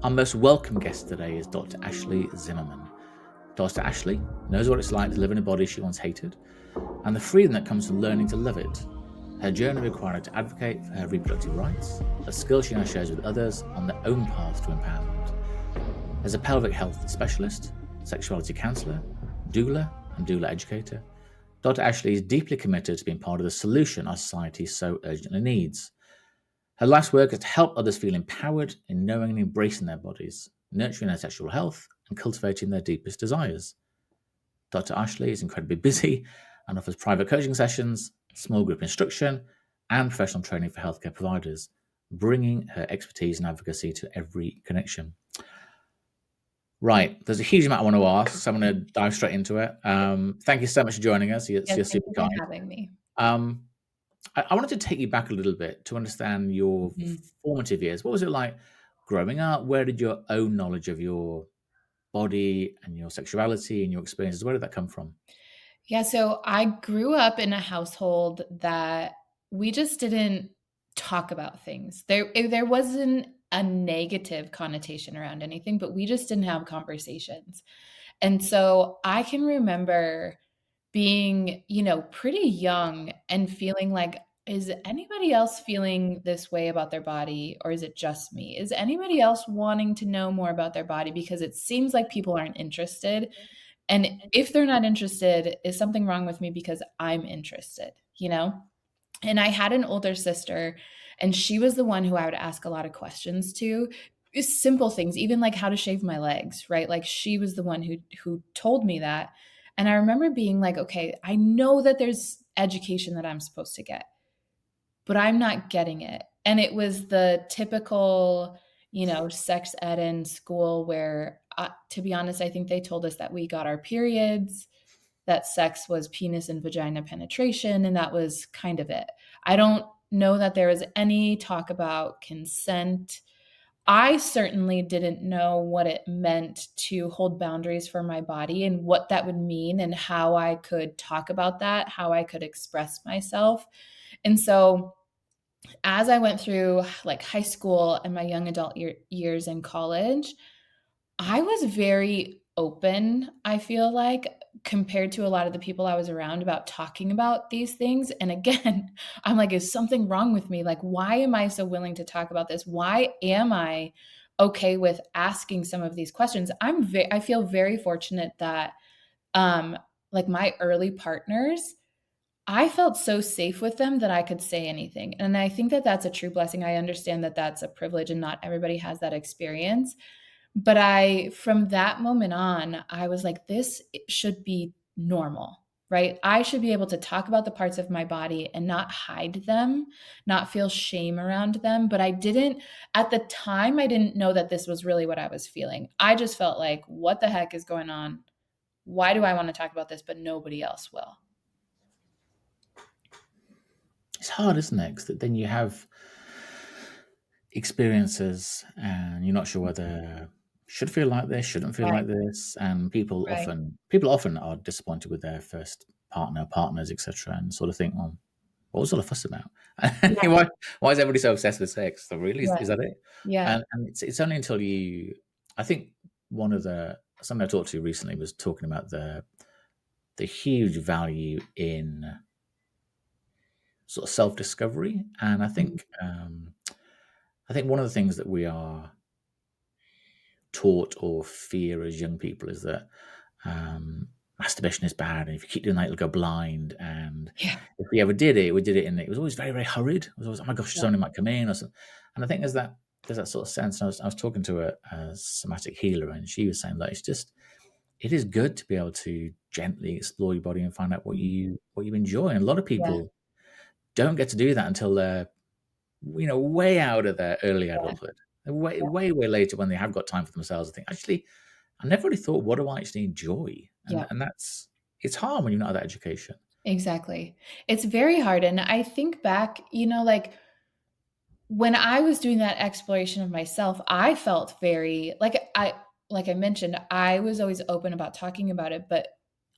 Our most welcome guest today is Dr. Ashley Zimmerman. Dr. Ashley knows what it's like to live in a body she once hated and the freedom that comes from learning to love it. Her journey required her to advocate for her reproductive rights, a skill she now shares with others on their own path to empowerment. As a pelvic health specialist, sexuality counsellor, doula, and doula educator, Dr. Ashley is deeply committed to being part of the solution our society so urgently needs. Her life's work is to help others feel empowered in knowing and embracing their bodies, nurturing their sexual health, and cultivating their deepest desires. Dr. Ashley is incredibly busy and offers private coaching sessions, small group instruction, and professional training for healthcare providers, bringing her expertise and advocacy to every connection. Right, there's a huge amount I want to ask, so I'm going to dive straight into it. Thank you so much for joining us. You're Yes, thank super you for kind. having me. I wanted to take you back a little bit to understand your formative years. What was it like growing up? Where did your own knowledge of your body and your sexuality and your experiences, where did that come from? Yeah, so I grew up in a household that we just didn't talk about things. There wasn't a negative connotation around anything, but we just didn't have conversations. And so I can remember being, pretty young and feeling like, is anybody else feeling this way about their body, or is it just me? Is anybody else wanting to know more about their body? Because it seems like people aren't interested. And if they're not interested, is something wrong with me because I'm interested, you know? And I had an older sister, and she was the one who I would ask a lot of questions to. Simple things, even like how to shave my legs, right? Like she was the one who told me that. And I remember being like, okay, I know that there's education that I'm supposed to get, but I'm not getting it. And it was the typical, sex ed in school where, to be honest, I think they told us that we got our periods, that sex was penis and vagina penetration, and that was kind of it. I don't know that there was any talk about consent. I certainly didn't know what it meant to hold boundaries for my body and what that would mean and how I could talk about that, how I could express myself. And so as I went through like high school and my young adult years in college, I was very open, I feel like, compared to a lot of the people I was around about talking about these things. And again, I'm like, is something wrong with me? Like, why am I so willing to talk about this? Why am I okay with asking some of these questions? I feel very fortunate that um like my early partners, I felt so safe with them that I could say anything. And I think that that's a true blessing. I understand that that's a privilege and not everybody has that experience. But from that moment on, I was like, this should be normal, right? I should be able to talk about the parts of my body and not hide them, not feel shame around them. But at the time, I didn't know that this was really what I was feeling. I just felt like, what the heck is going on? Why do I want to talk about this, but nobody else will? It's hard, isn't it? 'Cause then you have experiences and you're not sure whether should feel like this, shouldn't feel Right, like this, and right. people often are disappointed with their first partners, etc., and sort of think, well, what was all the fuss about? Yeah, Why is everybody so obsessed with sex? So really, yeah, is that it? yeah. And it's only until I think somebody I talked to recently was talking about the huge value in sort of self discovery, and Mhm. I think one of the things that we are taught or fear as young people is that masturbation is bad, and if you keep doing that, you'll go blind. And Yeah, if we ever did it, we did it in it was always very, very hurried. It was always, oh my gosh, yeah, somebody might come in or something. And I think there's that sort of sense. I was talking to a somatic healer, and she was saying that it is good to be able to gently explore your body and find out what you enjoy. And a lot of yeah, people don't get to do that until they're way out of their early yeah, adulthood. Way, way later when they have got time for themselves. I think actually I never really thought, what do I actually enjoy? yeah. And it's hard when you're not at that education. Exactly. It's very hard, and I think back, like, when I was doing that exploration of myself, I felt very like I mentioned, I was always open about talking about it, but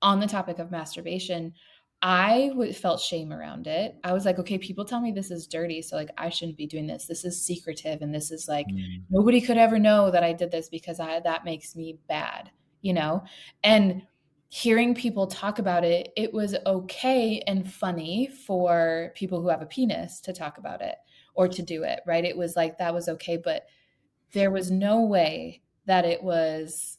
on the topic of masturbation, felt shame around it. I was like, okay, people tell me this is dirty, so like I shouldn't be doing this. This is secretive, and this is like Mm. nobody could ever know that I did this because that makes me bad, you know? And hearing people talk about it, it was okay and funny for people who have a penis to talk about it or to do it, right? It was like that was okay, but there was no way that it was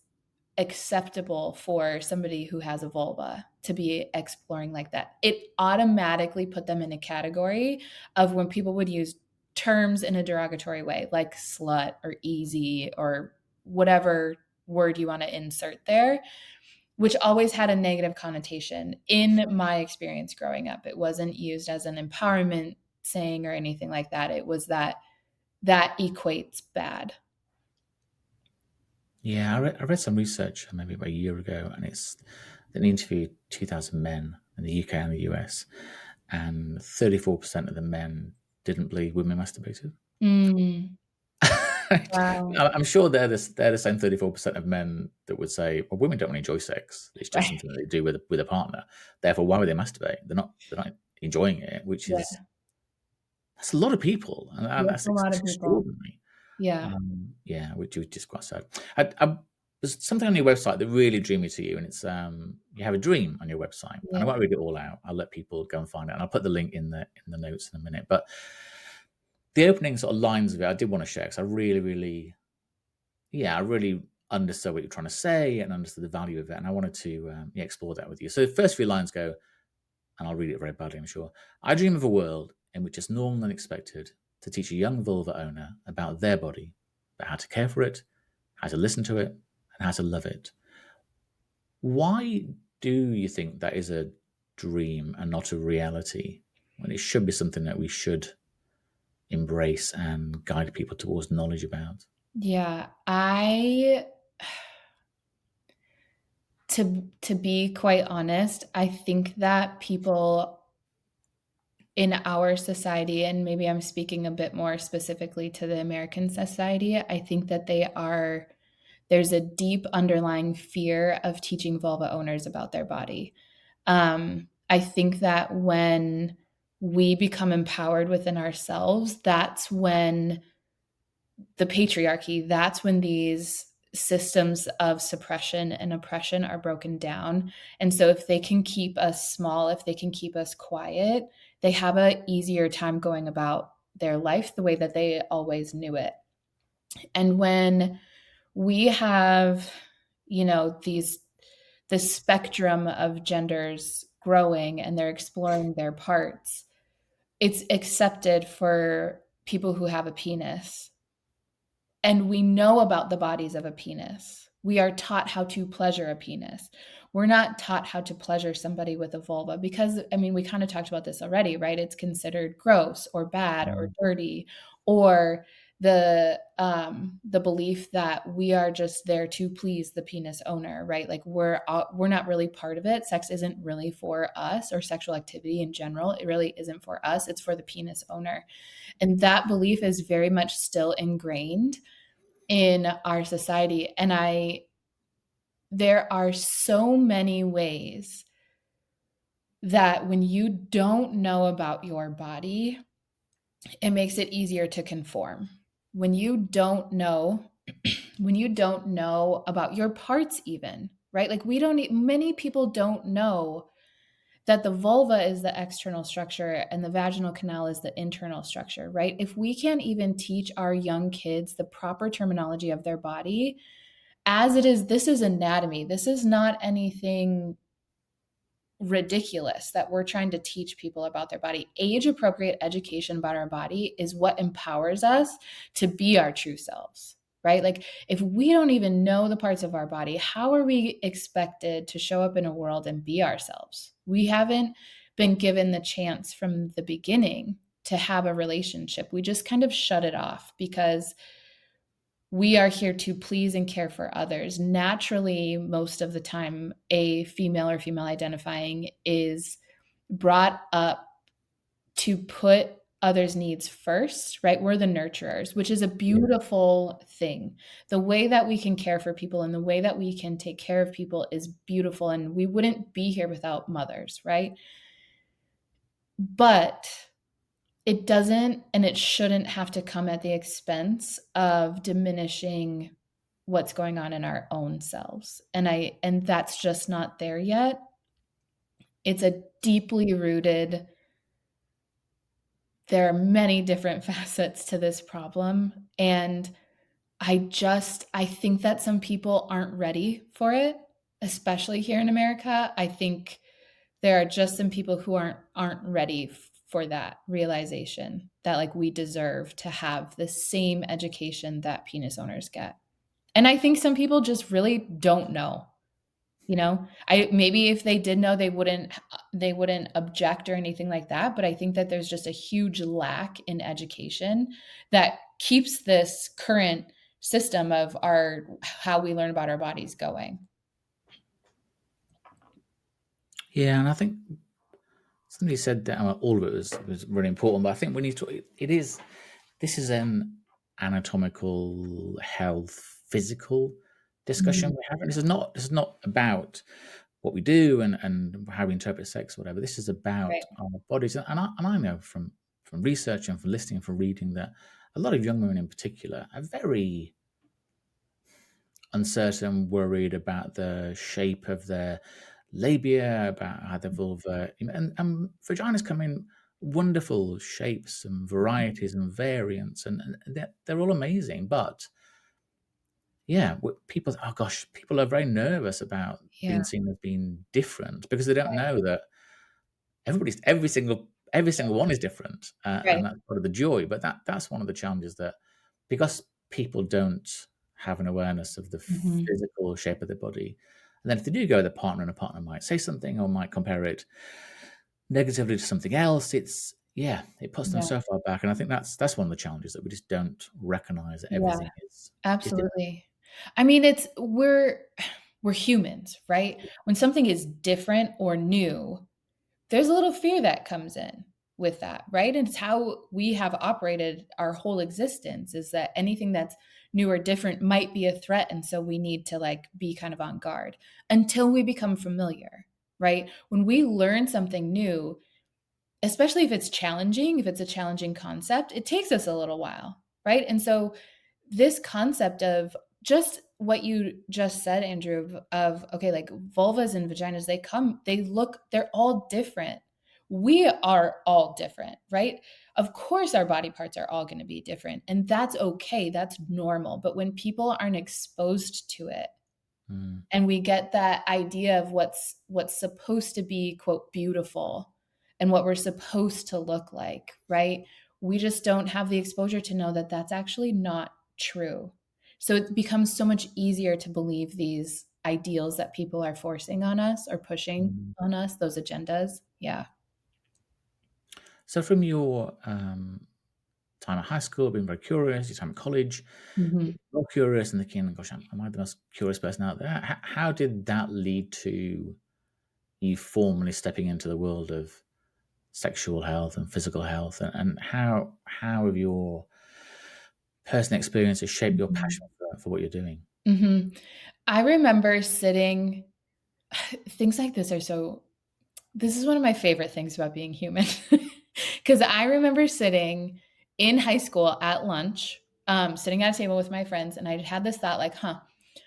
acceptable for somebody who has a vulva to be exploring like that. It automatically put them in a category of when people would use terms in a derogatory way, like slut or easy or whatever word you want to insert there, which always had a negative connotation in my experience growing up. It wasn't used as an empowerment saying or anything like that. It was that equates bad. Yeah, I read some research maybe about a year ago, and it's an interview 2,000 men in the UK and the US, and 34% of the men didn't believe women masturbated. Mm, wow. I'm sure they're the same 34% of men that would say, "Well, women don't really enjoy sex. It's just Right. something that they do with a partner. Therefore, why would they masturbate? They're not enjoying it." Which is Yeah. that's a lot of people, and That's that's a lot of people. extraordinary. Yeah. Yeah, which is just quite sad. There's something on your website that really drew me to you, and it's you have a dream on your website, and I Yeah. won't read it all out. I'll let people go and find it, and I'll put the link in the notes in a minute. But the opening sort of lines of it, I did want to share because I really, really, yeah, I really understood what you're trying to say and understood the value of it, and I wanted to explore that with you. So the first few lines go, and I'll read it very badly, I'm sure. I dream of a world in which it's normal and expected to teach a young vulva owner about their body, about how to care for it, how to listen to it, and how to love it. Why do you think that is a dream and not a reality when it should be something that we should embrace and guide people towards knowledge about? Yeah. I to be quite honest, I think that people in our society, and maybe I'm speaking a bit more specifically to the American society, I think that there's a deep underlying fear of teaching vulva owners about their body. I think that when we become empowered within ourselves, that's when the patriarchy, that's when these systems of suppression and oppression are broken down. And so if they can keep us small, if they can keep us quiet, they have a easier time going about their life the way that they always knew it. And when we have, these the spectrum of genders growing and they're exploring their parts, it's accepted for people who have a penis, and we know about the bodies of a penis. We are taught how to pleasure a penis. We're not taught how to pleasure somebody with a vulva because, I mean, we kind of talked about this already, right? It's considered gross or bad or Mm. dirty, or the belief that we are just there to please the penis owner, right? Like we're not really part of it. Sex isn't really for us, or sexual activity in general. It really isn't for us. It's for the penis owner. And that belief is very much still ingrained in our society. And there are so many ways that when you don't know about your body, it makes it easier to conform. When you don't know, when you don't know about your parts, even, right? Like many people don't know that the vulva is the external structure and the vaginal canal is the internal structure, right? If we can't even teach our young kids the proper terminology of their body, as it is, this is anatomy. This is not anything ridiculous that we're trying to teach people about their body. Age appropriate education about our body is what empowers us to be our true selves, right? Like, if we don't even know the parts of our body, how are we expected to show up in a world and be ourselves? We haven't been given the chance from the beginning to have a relationship. We just kind of shut it off because we are here to please and care for others. Naturally, most of the time, a female or female identifying is brought up to put others' needs first, right? We're the nurturers, which is a Yeah. beautiful thing. The way that we can care for people and the way that we can take care of people is beautiful. And we wouldn't be here without mothers, right? But it doesn't and it shouldn't have to come at the expense of diminishing what's going on in our own selves. And that's just not there yet. It's a deeply rooted, there are many different facets to this problem, and I think that some people aren't ready for it, especially here in America. I think there are just some people who aren't ready for that realization that like we deserve to have the same education that penis owners get. And I think some people just really don't know. You know, I maybe if they did know they wouldn't object or anything like that, but I think that there's just a huge lack in education that keeps this current system of our how we learn about our bodies going. Yeah, and I think somebody said that all of it was really important, but I think we need to. It is this is an anatomical health, physical discussion Mhm. we're having. This is not about what we do and how we interpret sex, or whatever. This is Right. about our bodies, and I know from research and from listening and from reading that a lot of young women in particular are very uncertain, worried about the shape of their labia, about how the vulva and vaginas come in wonderful shapes and varieties and variants, and they're all amazing. But yeah, people, oh gosh, people are very nervous about Yeah, being seen as being different because they don't know that every single one is different, right. and that's part of the joy. But that's one of the challenges that because people don't have an awareness of the Mhm. physical shape of their body, and then if they do go with a partner, and a partner might say something or might compare it negatively to something else, it puts them Yeah, so far back. And I think that's one of the challenges that we just don't recognize that yeah, everything is different. absolutely. I mean, it's we're humans, right? When something is different or new, there's a little fear that comes in with that, right? And it's how we have operated our whole existence is that anything that's new or different might be a threat. And so we need to like be kind of on guard until we become familiar, right? When we learn something new, especially if it's challenging, if it's a challenging concept, it takes us a little while, right? And so this concept of just what you just said, Andrew, of okay, like vulvas and vaginas, they're all different. We are all different, right? Of course, our body parts are all going to be different, and that's okay. That's normal. But when people aren't exposed to it, Mm, and we get that idea of what's supposed to be quote beautiful and what we're supposed to look like, right? We just don't have the exposure to know that that's actually not true. So it becomes so much easier to believe these ideals that people are forcing on us or pushing mm. on us, those agendas. Yeah. So from your time at high school, being very curious, your time at college, Mhm. more curious and thinking, gosh, am I the most curious person out there? How did that lead to you formally stepping into the world of sexual health and physical health? And how have your personal experiences shaped your Mhm. passion for what you're doing? Mhm. I remember sitting things like this are so this is one of my favorite things about being human. Because I remember sitting in high school at lunch, sitting at a table with my friends, and I had this thought like, "Huh,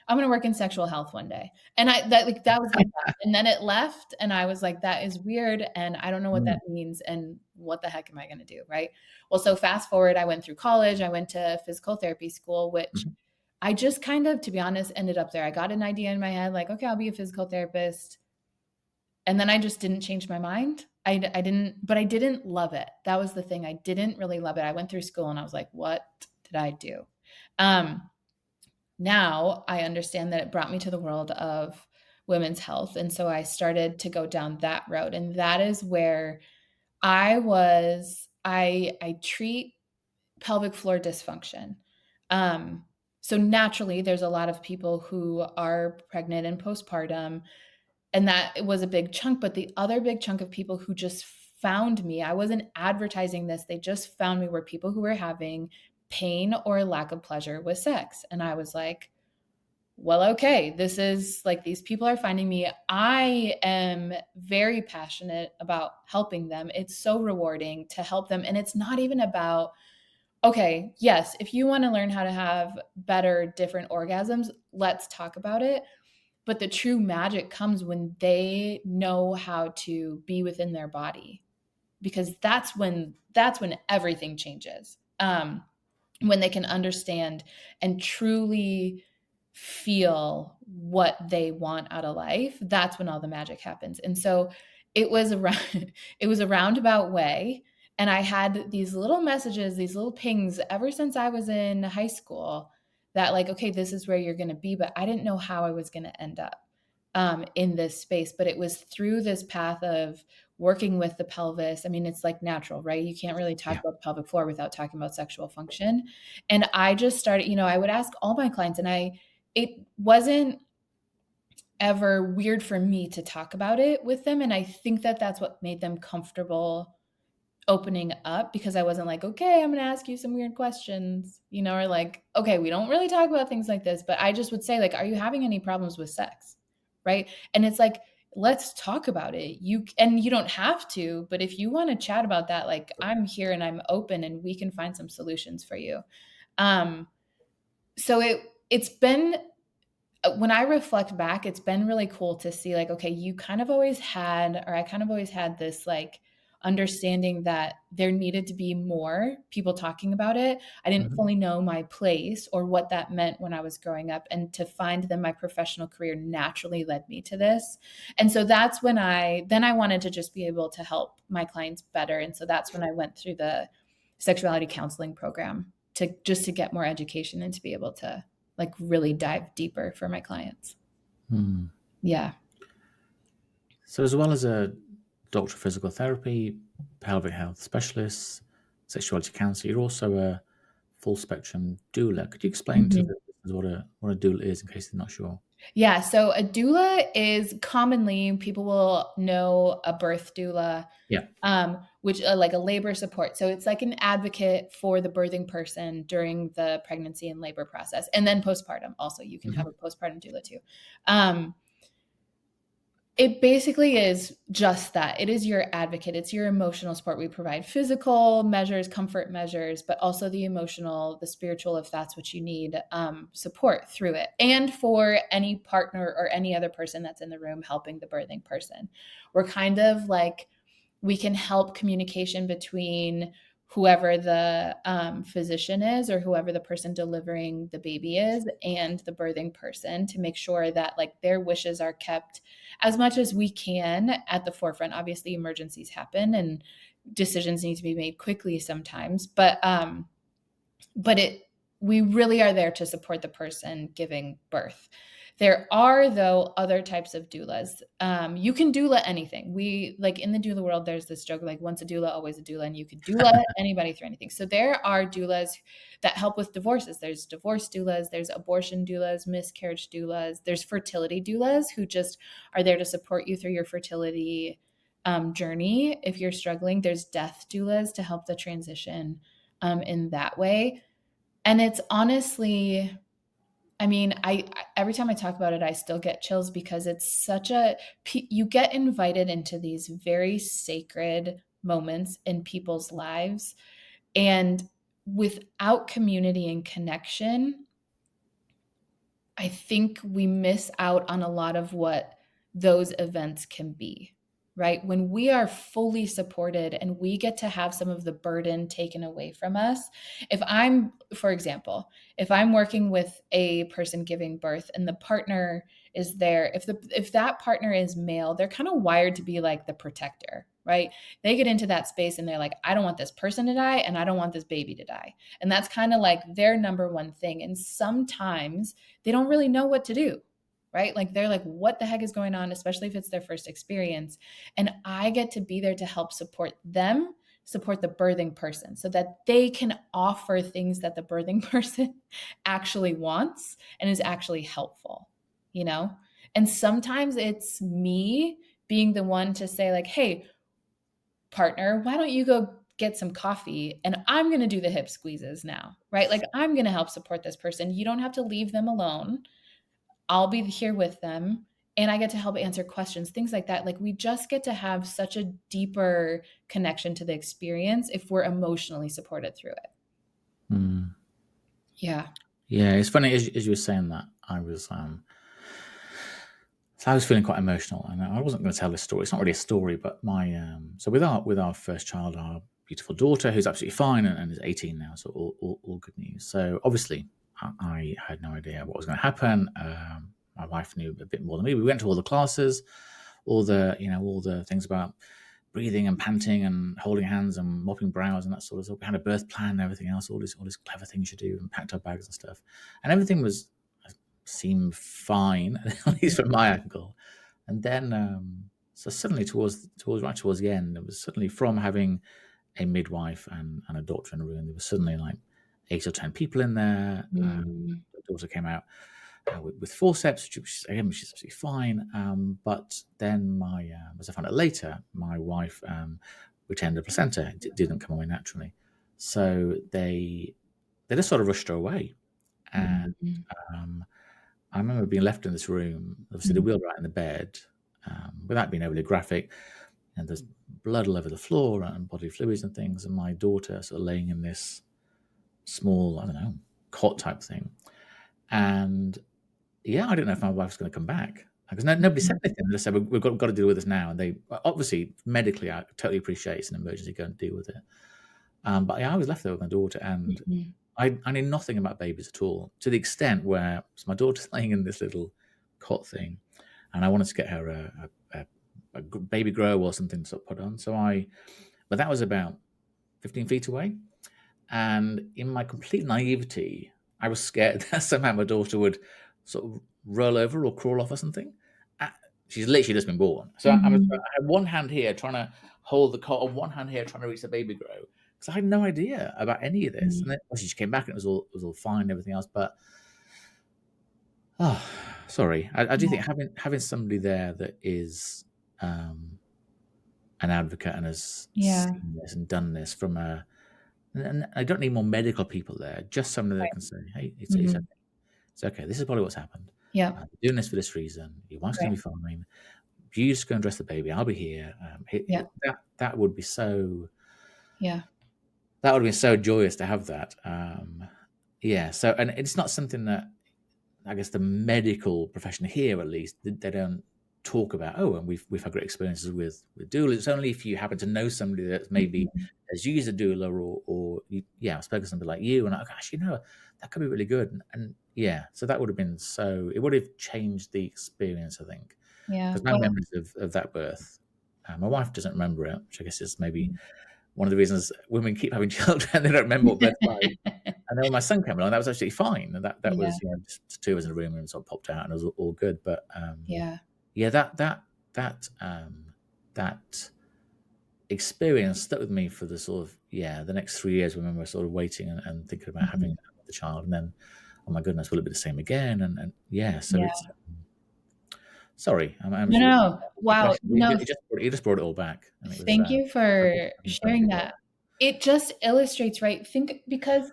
I'm gonna work in sexual health one day." And that was the thought, and then it left, and I was like, "That is weird, and I don't know what Mm, that means, and what the heck am I gonna do?" Right? Well, so fast forward, I went through college, I went to physical therapy school, which mhm. I just kind of, to be honest, ended up there. I got an idea in my head, like, "Okay, I'll be a physical therapist." And then I just didn't change my mind. I didn't, but I didn't love it. That was the thing. I didn't really love it. I went through school and I was like, what did I do? Um, Now I understand that it brought me to the world of women's health. And so I started to go down that road. And that is where I treat pelvic floor dysfunction. Um, so naturally, there's a lot of people who are pregnant and postpartum, and that was a big chunk. But the other big chunk of people who just found me, I wasn't advertising this, they just found me, were people who were having pain or lack of pleasure with sex. And I was like, well, okay, this is like, these people are finding me. I am very passionate about helping them. It's so rewarding to help them. And it's not even about, okay, yes, if you want to learn how to have better, different orgasms, let's talk about it. But the true magic comes when they know how to be within their body, because that's when everything changes. When they can understand and truly feel what they want out of life, that's when all the magic happens. And so it was it was a roundabout way. And I had these little messages, these little pings ever since I was in high school, that like, okay, this is where you're going to be. But I didn't know how I was going to end up in this space. But it was through this path of working with the pelvis. I mean, it's like natural, right? You can't really talk Yeah. about the pelvic floor without talking about sexual function. And I just started, I would ask all my clients, and it wasn't ever weird for me to talk about it with them. And I think that that's what made them comfortable opening up, because I wasn't like, okay, I'm going to ask you some weird questions, or like, okay, we don't really talk about things like this. But I just would say, like, are you having any problems with sex? Right. And it's like, let's talk about it. You don't have to, but if you want to chat about that, like, I'm here and I'm open and we can find some solutions for you. Um, so it's been, when I reflect back, it's been really cool to see, like, okay, you kind of always had, or I kind of always had this like understanding that there needed to be more people talking about it. I didn't Mhm. fully know my place or what that meant when I was growing up. And to find that my professional career naturally led me to this. And so that's when I wanted to just be able to help my clients better. And so that's when I went through the sexuality counseling program, to get more education and to be able to like really dive deeper for my clients. Hmm. Yeah. So, as well as a doctor of physical therapy, pelvic health specialist, sexuality counselor, you're also a full spectrum doula. Could you explain to Mhm. the listeners what a doula is, in case they're not sure? Yeah. So a doula is, commonly people will know a birth doula, Yeah. which like a labor support. So it's like an advocate for the birthing person during the pregnancy and labor process, and then postpartum. Also, you can have Mhm. a postpartum doula too. Um, It basically is just that. It is your advocate. It's your emotional support. We provide physical measures, comfort measures, but also the emotional, the spiritual, if that's what you need, support through it. And for any partner or any other person that's in the room helping the birthing person. We're kind of like, we can help communication between whoever the physician is, or whoever the person delivering the baby is, and the birthing person, to make sure that like their wishes are kept as much as we can at the forefront. Obviously emergencies happen and decisions need to be made quickly sometimes, but we really are there to support the person giving birth. There are, though, other types of doulas. You can doula anything. We like, in the doula world, there's this joke like, once a doula, always a doula, and you could doula anybody through anything. So there are doulas that help with divorces. There's divorce doulas, there's abortion doulas, miscarriage doulas, there's fertility doulas who just are there to support you through your fertility journey. If you're struggling, there's death doulas to help the transition in that way. And it's honestly, I mean, every time I talk about it, I still get chills, because it's such you get invited into these very sacred moments in people's lives. And without community and connection, I think we miss out on a lot of what those events can be, right? When we are fully supported and we get to have some of the burden taken away from us. For example, if I'm working with a person giving birth and the partner is there, if that partner is male, they're kind of wired to be like the protector, right? They get into that space and they're like, I don't want this person to die and I don't want this baby to die. And that's kind of like their number one thing. And sometimes they don't really know what to do, right? Like, they're like, what the heck is going on, especially if it's their first experience. And I get to be there to help support them, support the birthing person, so that they can offer things that the birthing person actually wants and is actually helpful, you know? And sometimes it's me being the one to say, like, hey, partner, why don't you go get some coffee and I'm going to do the hip squeezes now, right? Like, I'm going to help support this person. You don't have to leave them alone. I'll be here with them, and I get to help answer questions, things like that. Like, we just get to have such a deeper connection to the experience if we're emotionally supported through it. Mm. Yeah. Yeah, it's funny as you were saying that. So I was feeling quite emotional, and I wasn't going to tell this story. It's not really a story, but so with our first child, our beautiful daughter, who's absolutely fine and is 18 now, so all good news. So obviously, I had no idea what was going to happen. My wife knew a bit more than me. We went to all the classes, all the things about breathing and panting and holding hands and mopping brows and that sort of stuff. We had a birth plan and everything else, all these clever things you do, and packed our bags and stuff, and everything seemed fine, at least from my angle. And then, so suddenly towards the end, it was suddenly from having a midwife and a doctor in a room, there was suddenly like 8 or 10 people in there. Mm, The daughter came out with forceps, which is absolutely fine. But then as I found out later, my wife retained a placenta. It didn't come away naturally. So they just sort of rushed her away. And mm, um, I remember being left in this room. Obviously, the mm, wheel right in the bed, without being overly graphic, and there's blood all over the floor and bodily fluids and things, and my daughter sort of laying in this small, I don't know, cot type thing. And yeah, I didn't know if my wife was going to come back because nobody said mm, anything. They just said, we've got to deal with this now. And they obviously, medically, I totally appreciate it's an emergency, go and deal with it. But yeah, I was left there with my daughter, and mhm, I knew nothing about babies at all, to the extent where so my daughter's laying in this little cot thing, and I wanted to get her a baby grow or something to sort of put on. But that was about 15 feet away. And in my complete naivety, I was scared that somehow my daughter would sort of roll over or crawl off or something. Uh, She's literally just been born. So I mhm, had one hand here trying to hold the cot, and one hand here trying to reach the baby grow. Because I had no idea about any of this. mhm. And then obviously she came back and it was all fine and everything else. But oh, sorry. I do Yeah, think having somebody there that is um, an advocate and has yeah, seen this and done this from a and I don't need more medical people there. Just somebody that right. can say, "Hey, it's okay. Mhm. It's okay. This is probably what's happened. Yep, We're doing this for this reason. Your wife's right. going to be fine. You just go and dress the baby. I'll be here." Yeah, That would be so. yeah, That would have been so joyous to have that. Yeah. So, and it's not something that I guess the medical profession here, at least, they don't talk about. Oh, and we've had great experiences with doula. It's only if you happen to know somebody that maybe mhm, has used a doula I've spoken to somebody like you, and I go, actually, no, that could be really good. And yeah, so that would have been so. It would have changed the experience, I think, yeah. because my Well, memories of that birth. My wife doesn't remember it, which I guess is maybe mm. one of the reasons women keep having children. They don't remember what birth's like. And then when my son came along, that was absolutely fine. And that Yeah, was, just two of us in a room and sort of popped out and it was all good. But yeah, yeah, that experience stuck with me for the sort of the next 3 years when we were sort of waiting and thinking about having mhm, another child. And then, oh my goodness, will it be the same again? And yeah, so yeah. it's sorry, I'm No, just no, no. your Wow, question. no, You just brought it all back, and it was thank you I'm for glad sharing you did. that. It just illustrates, right? Think, because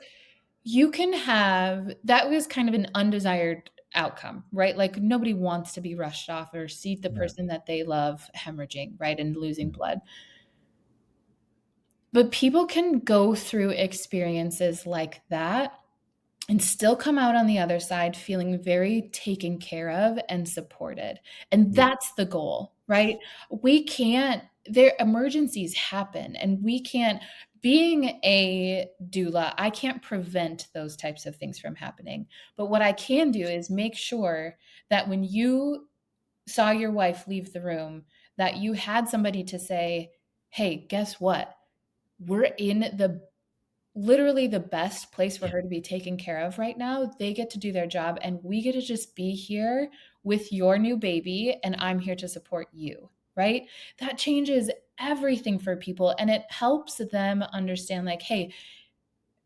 you can have that was kind of an undesired outcome, right? Like, nobody wants to be rushed off or see the No. person that they love hemorrhaging, right, and losing Mm. blood. But people can go through experiences like that and still come out on the other side feeling very taken care of and supported. And Yeah, that's the goal, right? We can't, there emergencies happen, and we can't, being a doula, I can't prevent those types of things from happening. But what I can do is make sure that when you saw your wife leave the room, that you had somebody to say, "Hey, guess what? We're in the literally the best place for yeah, her to be taken care of right now. They get to do their job, and we get to just be here with your new baby, and I'm here to support you." Right? That changes everything for people, and it helps them understand, like, hey,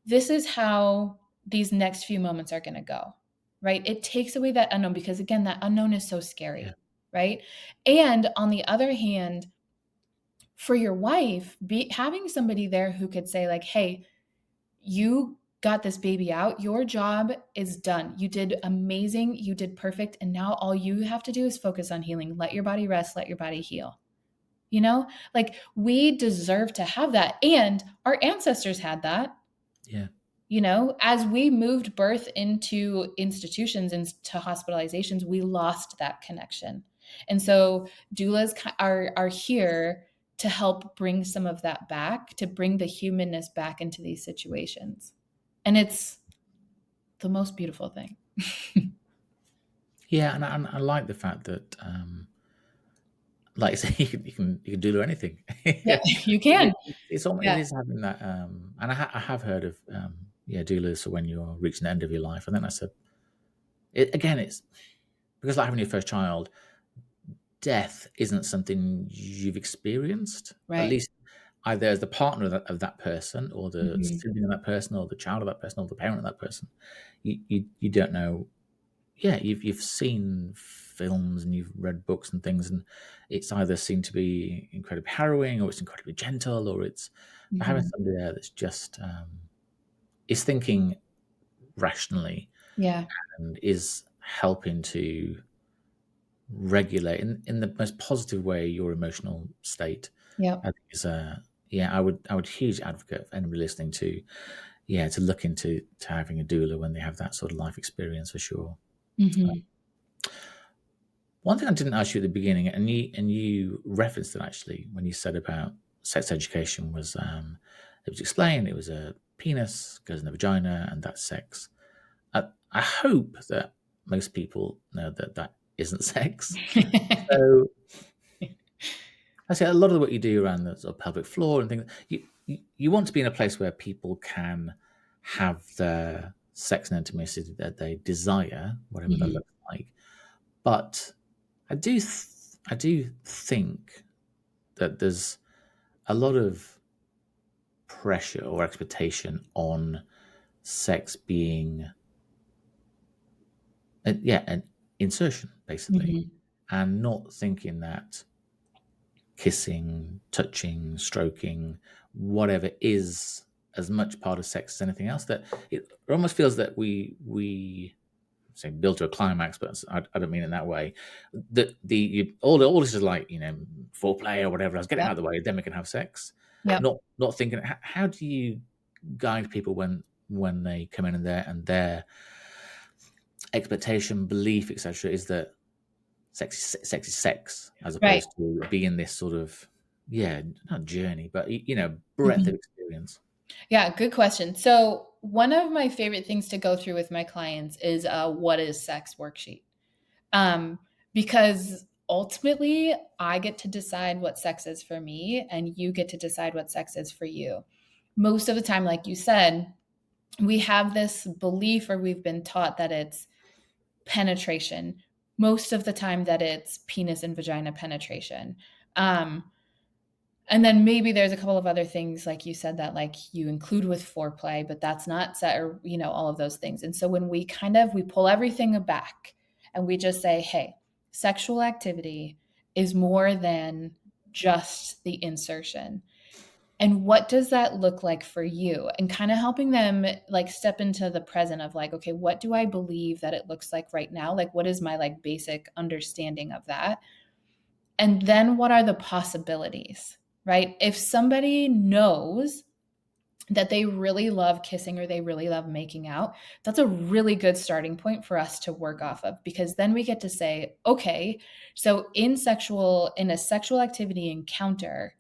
this is how these next few moments are going to go. Right? It takes away that unknown, because again, that unknown is so yeah, scary. Right? And on the other hand, for your wife, having somebody there who could say, like, hey, you got this baby out. Your job is done. You did amazing. You did perfect. And now all you have to do is focus on healing. Let your body rest, let your body heal. You know, like we deserve to have that. And our ancestors had that. Yeah. You know, as we moved birth into institutions and to hospitalizations, we lost that connection. And so doulas are here to help bring some of that back, to bring the humanness back into these situations. And it's the most beautiful thing. Yeah, and I like the fact that, like I say, you can do anything. Yeah, you can. It Yeah. is having that, and I have heard of, yeah, doulas for when you're reaching the end of your life. I think that's again, it's because like having your first child, death isn't something you've experienced, at Right. least either as the partner of that person, or the Mhm. sibling of that person, or the child of that person, or the parent of that person. You don't know. Yeah, you've seen films and you've read books and things, and it's either seemed to be incredibly harrowing, or it's incredibly gentle, or it's but having Mhm. somebody there that's just is thinking rationally Yeah. and is helping to regulate in the most positive way your emotional state. I Yep. think is yeah, I would huge advocate for anybody listening to, yeah, to look into to having a doula when they have that sort of life experience, for sure. Mhm. One thing I didn't ask you at the beginning, and you referenced it actually when you said about sex education, was it was explained it was a penis goes in the vagina and that's sex. I hope that most people know that that isn't sex. So I say a lot of the work you do around the sort of pelvic floor and things, you want to be in a place where people can have the sex and intimacy that they desire, whatever that Mhm. looks like. But I do think that there's a lot of pressure or expectation on sex being, yeah, an insertion basically, Mhm. and not thinking that kissing, touching, stroking, whatever is as much part of sex as anything else. That it almost feels that we say build to a climax, but I don't mean it in that way. All this is like, foreplay or whatever. I was getting out Yep. of the way, then we can have sex. Yep. Not thinking how do you guide people when they come in and their expectation, belief, etc. is that sex is sex, as Right. opposed to being this sort of, yeah, not journey, but breadth of Mhm. experience. Yeah, good question. So, one of my favorite things to go through with my clients is a what is sex worksheet. Um, because ultimately, I get to decide what sex is for me, and you get to decide what sex is for you. Most of the time, like you said, we have this belief or we've been taught that it's penetration. Most of the time, that it's penis and vagina penetration. Um, And then maybe there's a couple of other things, like you said, that like you include with foreplay, but that's not set or, all of those things. And so when we pull everything back and we just say, hey, sexual activity is more than just the insertion. And what does that look like for you? And kind of helping them like step into the present of like, okay, what do I believe that it looks like right now? Like, what is my like basic understanding of that? And then what are the possibilities, right? If somebody knows that they really love kissing or they really love making out, that's a really good starting point for us to work off of, because then we get to say, okay, so in a sexual activity encounter,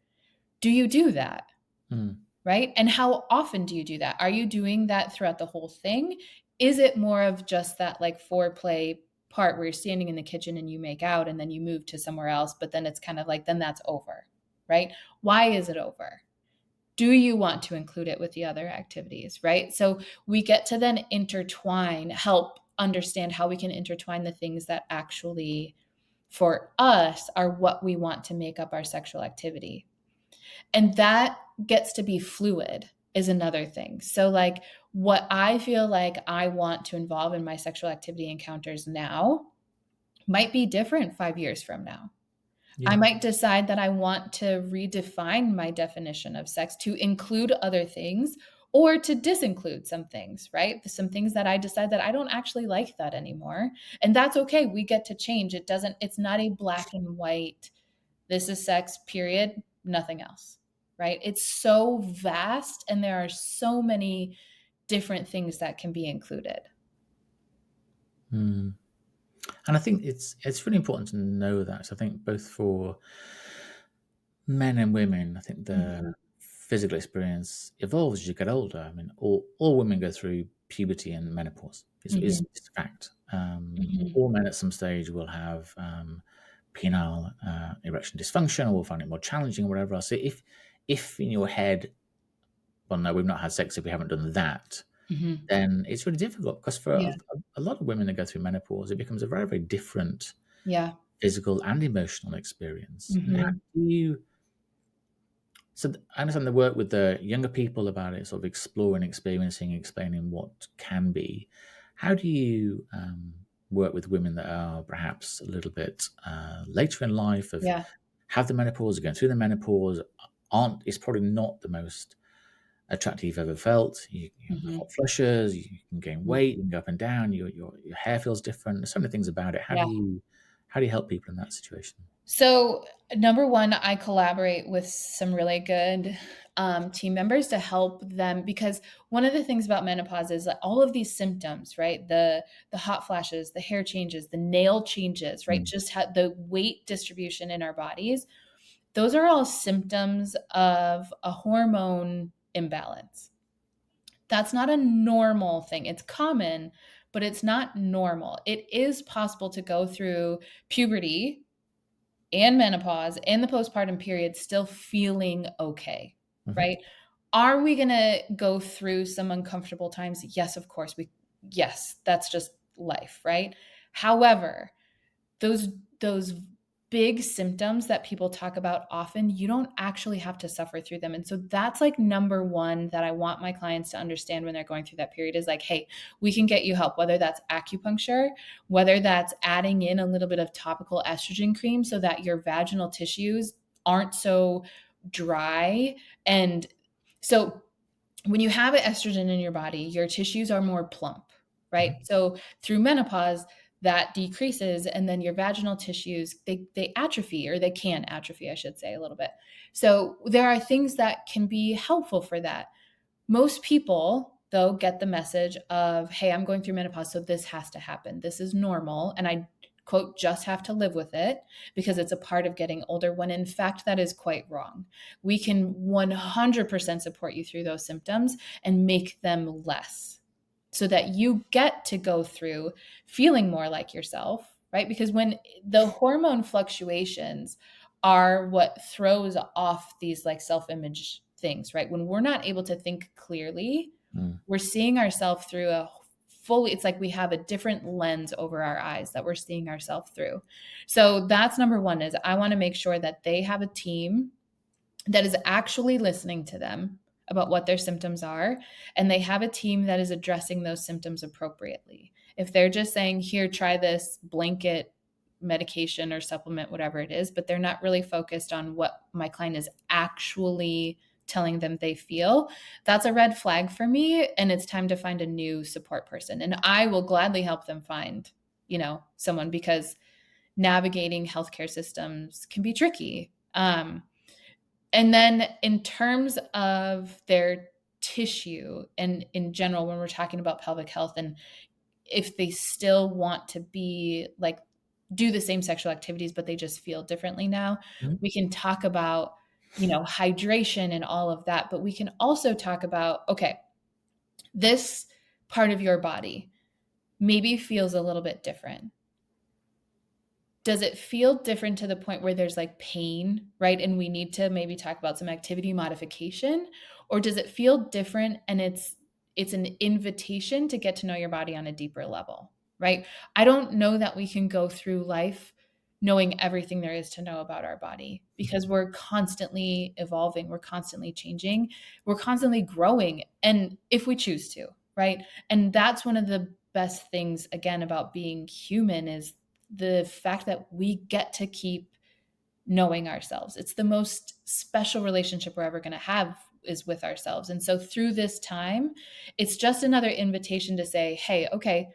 do you do that? Mm, Right? And how often do you do that? Are you doing that throughout the whole thing? Is it more of just that like foreplay part where you're standing in the kitchen and you make out and then you move to somewhere else, but then it's kind of like, then that's over, right? Why is it over? Do you want to include it with the other activities, right? So we get to then help understand how we can intertwine the things that actually for us are what we want to make up our sexual activity. And that gets to be fluid is another thing. So like what I feel like I want to involve in my sexual activity encounters now might be different 5 years from now. I yeah. might decide that I want to redefine my definition of sex to include other things, or to disinclude some things, right? Some things that I decide that I don't actually like that anymore. And that's okay. We get to change. It's not a black and white, this is sex, period, nothing else, right? It's so vast and there are so many different things that can be included. Mm. And I think it's really important to know that. So I think both for men and women, I think Mhm. the physical experience evolves as you get older. I mean, all women go through puberty and menopause. It's Mhm. just a fact. Mhm. All men at some stage will have penile erection dysfunction, or will find it more challenging, or whatever else. So if in your head, well, no, we've not had sex if we haven't done that, Mhm. then it's really difficult because for Yeah. a lot of women that go through menopause, it becomes a very, very different Yeah. physical and emotional experience. And how Mhm. do you? So I understand the work with the younger people about it, sort of exploring, experiencing, explaining what can be. How do you work with women that are perhaps a little bit later in life, of Yeah. have the menopause, going through the menopause, aren't it's probably not the most attractive you've ever felt. You have Mhm. hot flushes, you can gain Mhm. weight, you can go up and down, your hair feels different. There's so many things about it. Yeah. How do you help people in that situation? So, number one, I collaborate with some really good team members to help them, because one of the things about menopause is that all of these symptoms, right? The hot flashes, the hair changes, the nail changes, right? Mm. Just the weight distribution in our bodies. Those are all symptoms of a hormone imbalance. That's not a normal thing. It's common, but it's not normal. It is possible to go through puberty and menopause and the postpartum period still feeling okay, Mhm. right? Are we going to go through some uncomfortable times? Yes, of course. Yes, that's just life, right? However, those those big symptoms that people talk about often, you don't actually have to suffer through them. And so that's like number one that I want my clients to understand when they're going through that period is like, hey, we can get you help, whether that's acupuncture, whether that's adding in a little bit of topical estrogen cream so that your vaginal tissues aren't so dry. And so when you have estrogen in your body, your tissues are more plump, right? Mhm. So through menopause, that decreases, and then your vaginal tissues they atrophy, or they can atrophy, I should say, a little bit. So there are things that can be helpful for that. Most people, though, get the message of, hey, I'm going through menopause, so this has to happen. This is normal. And I, quote, just have to live with it because it's a part of getting older, when in fact, that is quite wrong. We can 100% support you through those symptoms and make them less so that you get to go through feeling more like yourself, right? Because when the hormone fluctuations are what throws off these like self-image things, right? When we're not able to think clearly, Mm. we're seeing ourselves through a fully, it's like we have a different lens over our eyes that we're seeing ourselves through. So that's number one, is I want to make sure that they have a team that is actually listening to them about what their symptoms are, and they have a team that is addressing those symptoms appropriately. If they're just saying, here, try this blanket medication or supplement, whatever it is, but they're not really focused on what my client is actually telling them they feel, that's a red flag for me. And it's time to find a new support person. And I will gladly help them find, someone, because navigating healthcare systems can be tricky. And then in terms of their tissue and in general, when we're talking about pelvic health, and if they still want to be like do the same sexual activities, but they just feel differently now, Mhm. we can talk about, hydration and all of that. But we can also talk about, okay, this part of your body maybe feels a little bit different. Does it feel different to the point where there's like pain, right? And we need to maybe talk about some activity modification, or does it feel different and it's an invitation to get to know your body on a deeper level, right? I don't know that we can go through life knowing everything there is to know about our body, because we're constantly evolving, we're constantly changing, we're constantly growing, and if we choose to, right? And that's one of the best things again about being human, is the fact that we get to keep knowing ourselves. It's the most special relationship we're ever going to have. is with ourselves. And so through this time, it's just another invitation to say, hey, okay,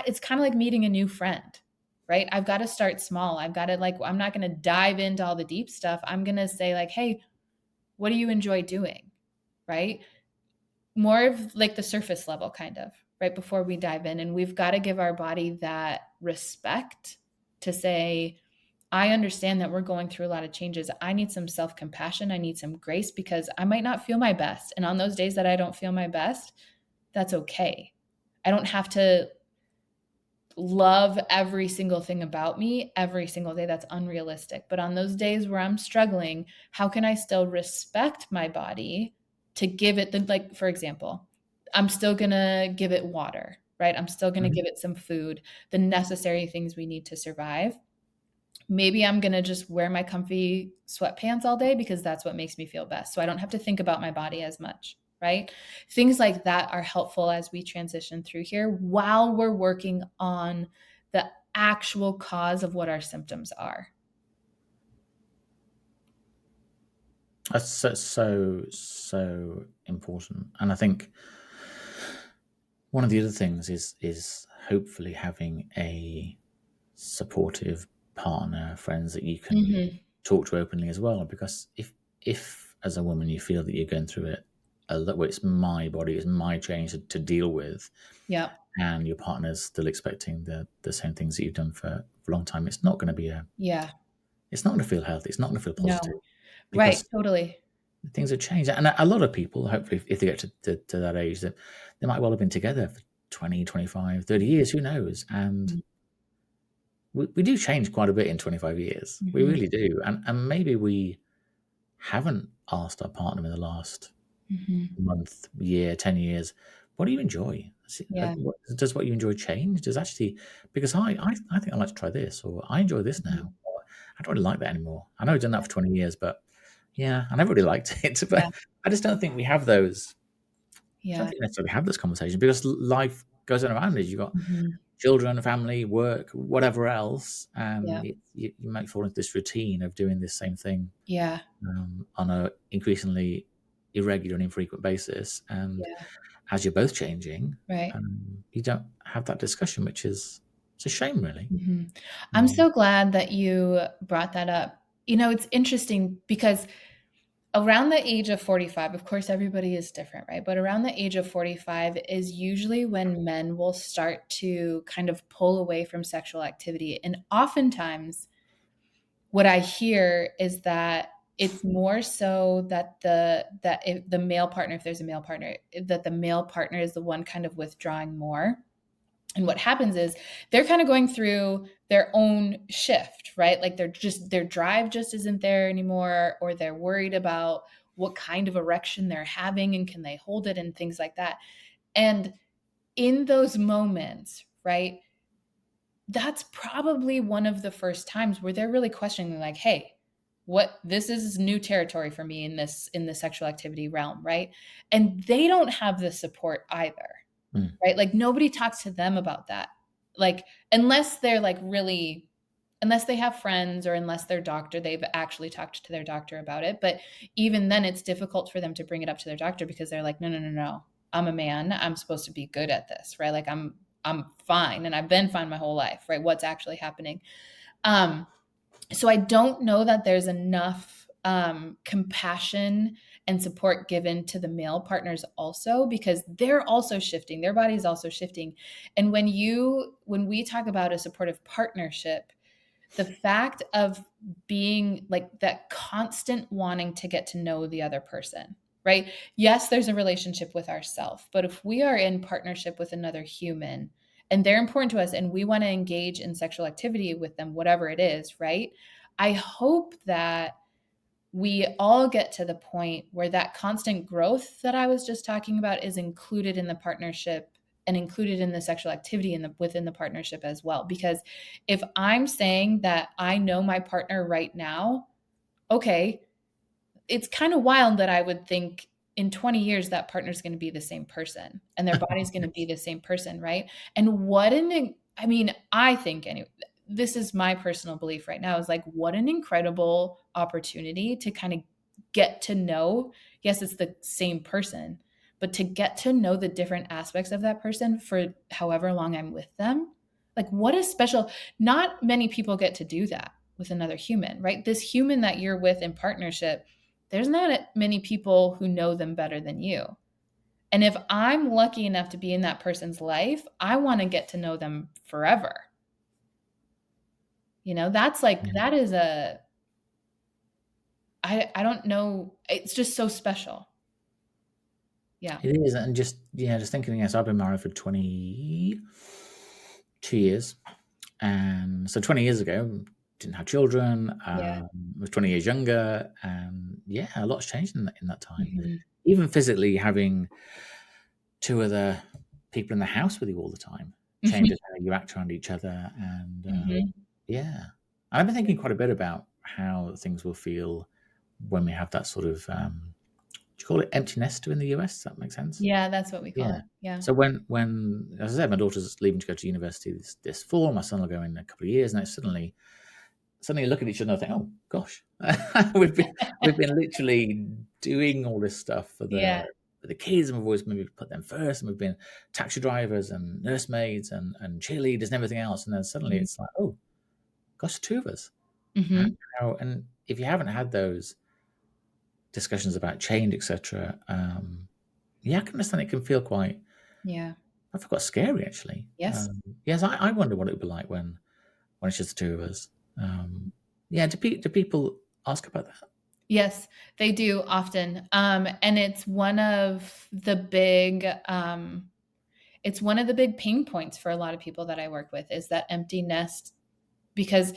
it's kind of like meeting a new friend, right? I've got to start small. I've got to, like, I'm not going to dive into all the deep stuff. I'm going to say, like, hey, what do you enjoy doing? Right? More of like the surface level kind of, right? Before we dive in. And we've got to give our body that respect to say, I understand that we're going through a lot of changes. I need some self-compassion. I need some grace because I might not feel my best. And on those days that I don't feel my best, that's okay. I don't have to love every single thing about me every single day. That's unrealistic. But on those days where I'm struggling, how can I still respect my body to give it the, like, for example, I'm still going to give it water, right? I'm still going to Mhm. give it some food, the necessary things we need to survive. Maybe I'm going to just wear my comfy sweatpants all day because that's what makes me feel best. So I don't have to think about my body as much, right? Things like that are helpful as we transition through here while we're working on the actual cause of what our symptoms are. That's so important. And I think one of the other things is hopefully having a supportive partner, friends that you can Mm-hmm. talk to openly as well. Because if as a woman you feel that you're going through it, well, it's my body, it's my change to deal with, Yep. and your partner's still expecting the same things that you've done for a long time, it's not going to be Yeah. it's not going to feel healthy. It's not going to feel No. positive Right. because Totally. things have changed. And a lot of people, hopefully, if they get to that age, that they might well have been together for 20, 25, 30 years, who knows? And we do change quite a bit in 25 years. We Mm-hmm. really do. And maybe we haven't asked our partner in the last Mm-hmm. month, year, 10 years, what do you enjoy? Yeah. Does what you enjoy change? Does actually, because I think I'd like to try this, or I enjoy this Mm-hmm. now, or I don't really like that anymore. I know I've done that for 20 years, but yeah, I never really liked it. Yeah. But I just don't think we have those. I don't Yeah. think necessarily have this conversation because life goes on around us. You've got Mm-hmm. children, family, work, whatever else, Yeah. and you might fall into this routine of doing this same thing Yeah. on a increasingly irregular and infrequent basis. And Yeah. as you're both changing, Right. you don't have that discussion, which is it's a shame, really. Mhm. I'm so glad that you brought that up. You know, it's interesting because around the age of 45, of course, everybody is different, right? But around the age of 45 is usually when men will start to kind of pull away from sexual activity. And oftentimes, what I hear is that it's more so that if the male partner, if there's a male partner, that the male partner is the one kind of withdrawing more. And what happens is they're kind of going through their own shift, right? Like their drive just isn't there anymore, or they're worried about what kind of erection they're having and can they hold it and things like that. And in those moments, right, that's probably one of the first times where they're really questioning, like, hey, what, this is new territory for me in the sexual activity realm, right? And they don't have the support either, Mm. right? Like nobody talks to them about that. Like unless they're like really, unless they have friends or unless their doctor, they've actually talked to their doctor about it. But even then it's difficult for them to bring it up to their doctor because they're like, no, no, no, no. I'm a man. I'm supposed to be good at this, right? Like I'm fine and I've been fine my whole life, right? What's actually happening? Um, so I don't know that there's enough compassion and support given to the male partners also because they're also shifting, their body's also shifting. And when we talk about a supportive partnership, the fact of being like that constant wanting to get to know the other person, right? Yes, there's a relationship with ourself, but if we are in partnership with another human and they're important to us and we want to engage in sexual activity with them, whatever it is, right? I hope that we all get to the point where that constant growth that I was just talking about is included in the partnership and included in the sexual activity within the partnership as well. Because if I'm saying that I know my partner right now, okay, it's kind of wild that I would think in 20 years that partner's going to be the same person and their body's going to be the same person, right? And I mean, I think anyway, this is my personal belief right now is like what an incredible opportunity to kind of get to know yes, it's the same person, but to get to know the different aspects of that person for however long I'm with them, like what is special? Not many people get to do that with another human, right? This human that you're with in partnership, there's not many people who know them better than you. And if I'm lucky enough to be in that person's life, I want to get to know them forever. That's like, Yeah. that is I don't know. It's just so special. Yeah. It is, and just thinking, yes, I've been married for 22 years, and so 20 years ago, didn't have children, Yeah. was 20 years younger, and yeah, a lot's changed in that time. Mhm. Even physically having two other people in the house with you all the time Mhm. changes how you act around each other, and Mhm. yeah. And I've been thinking quite a bit about how things will feel when we have that sort of, do you call it empty nester in the US? Does that make sense? Yeah, that's what we call Yeah. it. Yeah. So when as I said, my daughter's leaving to go to university this fall, my son will go in a couple of years, and it's suddenly look at each other and think, oh gosh, we've been literally doing all this stuff Yeah. for the kids, and we've always maybe put them first, and we've been taxi drivers and nursemaids and cheerleaders and everything else, and then suddenly Mhm. it's like, oh gosh, two of us. Mhm. And if you haven't had those discussions about change, etc., yeah, I can understand it can feel quite, Yeah. I forgot, scary actually. Yes. Yes, I wonder what it would be like when it's just the two of us. Um, yeah, do people ask about that? Yes, they do often. And it's one of the big pain points for a lot of people that I work with is that empty nest, because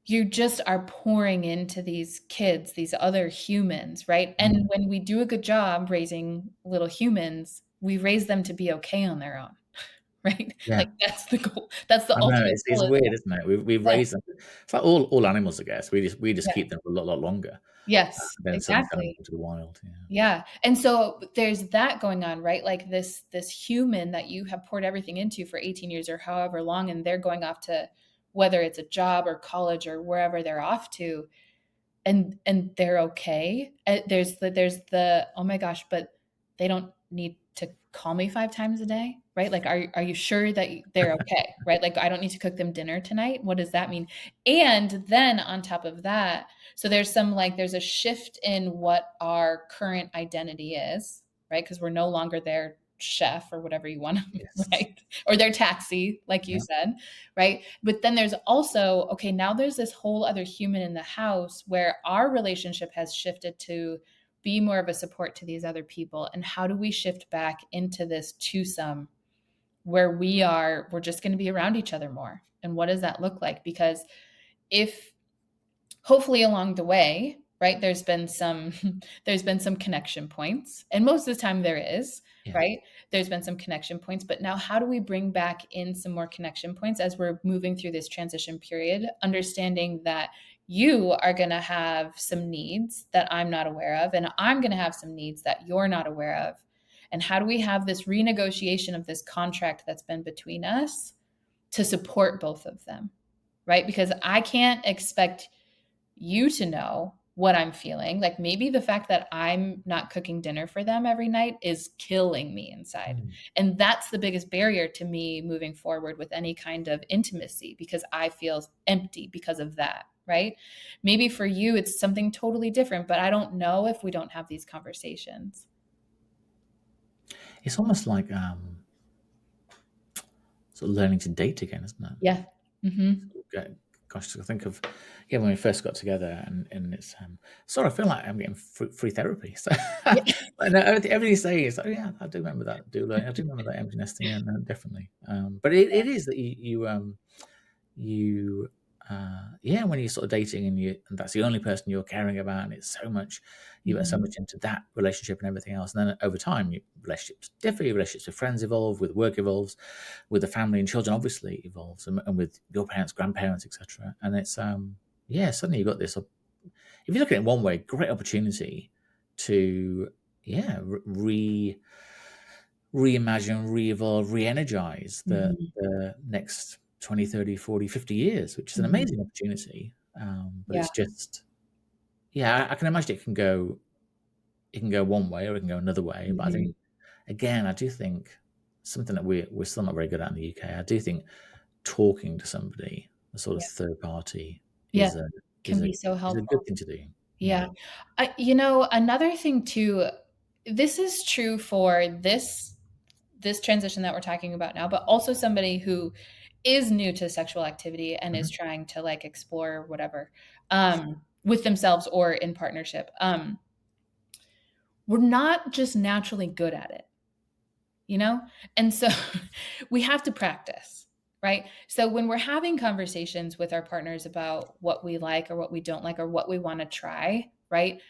you just are pouring into these kids, these other humans, right? And Mm, when we do a good job raising little humans, we raise them to be okay on their own, right? yeah, Like that's the goal. That's the I know ultimate it's goal. weird, isn't it? We've Yeah, raised them. It's like all animals, I guess. We just yeah. keep them for a lot longer, Yes, and then suddenly sell them exactly. into the wild. Yeah, Yeah. And so there's that going on, right? Like this human that you have poured everything into for 18 years or however long, and they're going off to whether it's a job or college or wherever they're off to, and they're okay. There's the oh my gosh, but they don't need to call me 5 times a day, right? Like, are you sure that they're okay, right? Like, I don't need to cook them dinner tonight. What does that mean? And then on top of that, so there's a shift in what our current identity is, right? Because we're no longer their chef or whatever you want, yes, right? Or their taxi, like you yeah, said, right? But then there's also, okay, now there's this whole other human in the house where our relationship has shifted to be more of a support to these other people. And how do we shift back into this twosome where we're just going to be around each other more? And what does that look like? Because if hopefully along the way, right, there's been some connection points, and most of the time there is, yeah. right, there's been some connection points, but now how do we bring back in some more connection points as we're moving through this transition period, understanding that you are going to have some needs that I'm not aware of, and I'm going to have some needs that you're not aware of, and how do we have this renegotiation of this contract that's been between us to support both of them, right? Because I can't expect you to know what I'm feeling. Like maybe the fact that I'm not cooking dinner for them every night is killing me inside. Mm. And that's the biggest barrier to me moving forward with any kind of intimacy because I feel empty because of that, right? Maybe for you it's something totally different, but I don't know if we don't have these conversations. It's almost like sort of learning to date again, isn't it? Yeah. Mhm. Gosh, I think of, yeah, when we first got together, and it's sorry, I feel like I'm getting free therapy. So Yeah. I know everything you say is, oh yeah, I do remember that doula. I do remember that empty nesting, and definitely. But it is that you yeah, when you're sort of dating, and that's the only person you're caring about, and it's so much, you get so Mhm. much into that relationship and everything else, and then over time relationships differ, your relationships with friends evolve, with work evolves, with the family and children obviously evolves, and with your parents, grandparents, etc. And it's yeah, suddenly you've got this, if you look at it in one way, great opportunity to, yeah, reimagine, re-evolve, re-energize Mhm. the next 20, 30, 40, 50 years, which is an Mhm. amazing opportunity. But Yeah. it's just, yeah, I can imagine it can go it can go one way or it can go another way. But I Mhm. think, again, I do think something that we're still not very good at in the UK. I do think talking to somebody, a sort of Yeah. third party, Yeah. is a Can be so is a good helpful. thing to do. Yeah. Yeah. Another thing too, this is true for this transition that we're talking about now, but also somebody who is new to sexual activity and is Mhm. trying to like explore whatever with themselves or in partnership. We're not just naturally good at it, you know? And so we have to practice, right? So when we're having conversations with our partners about what we like or what we don't like or what we want to try, right?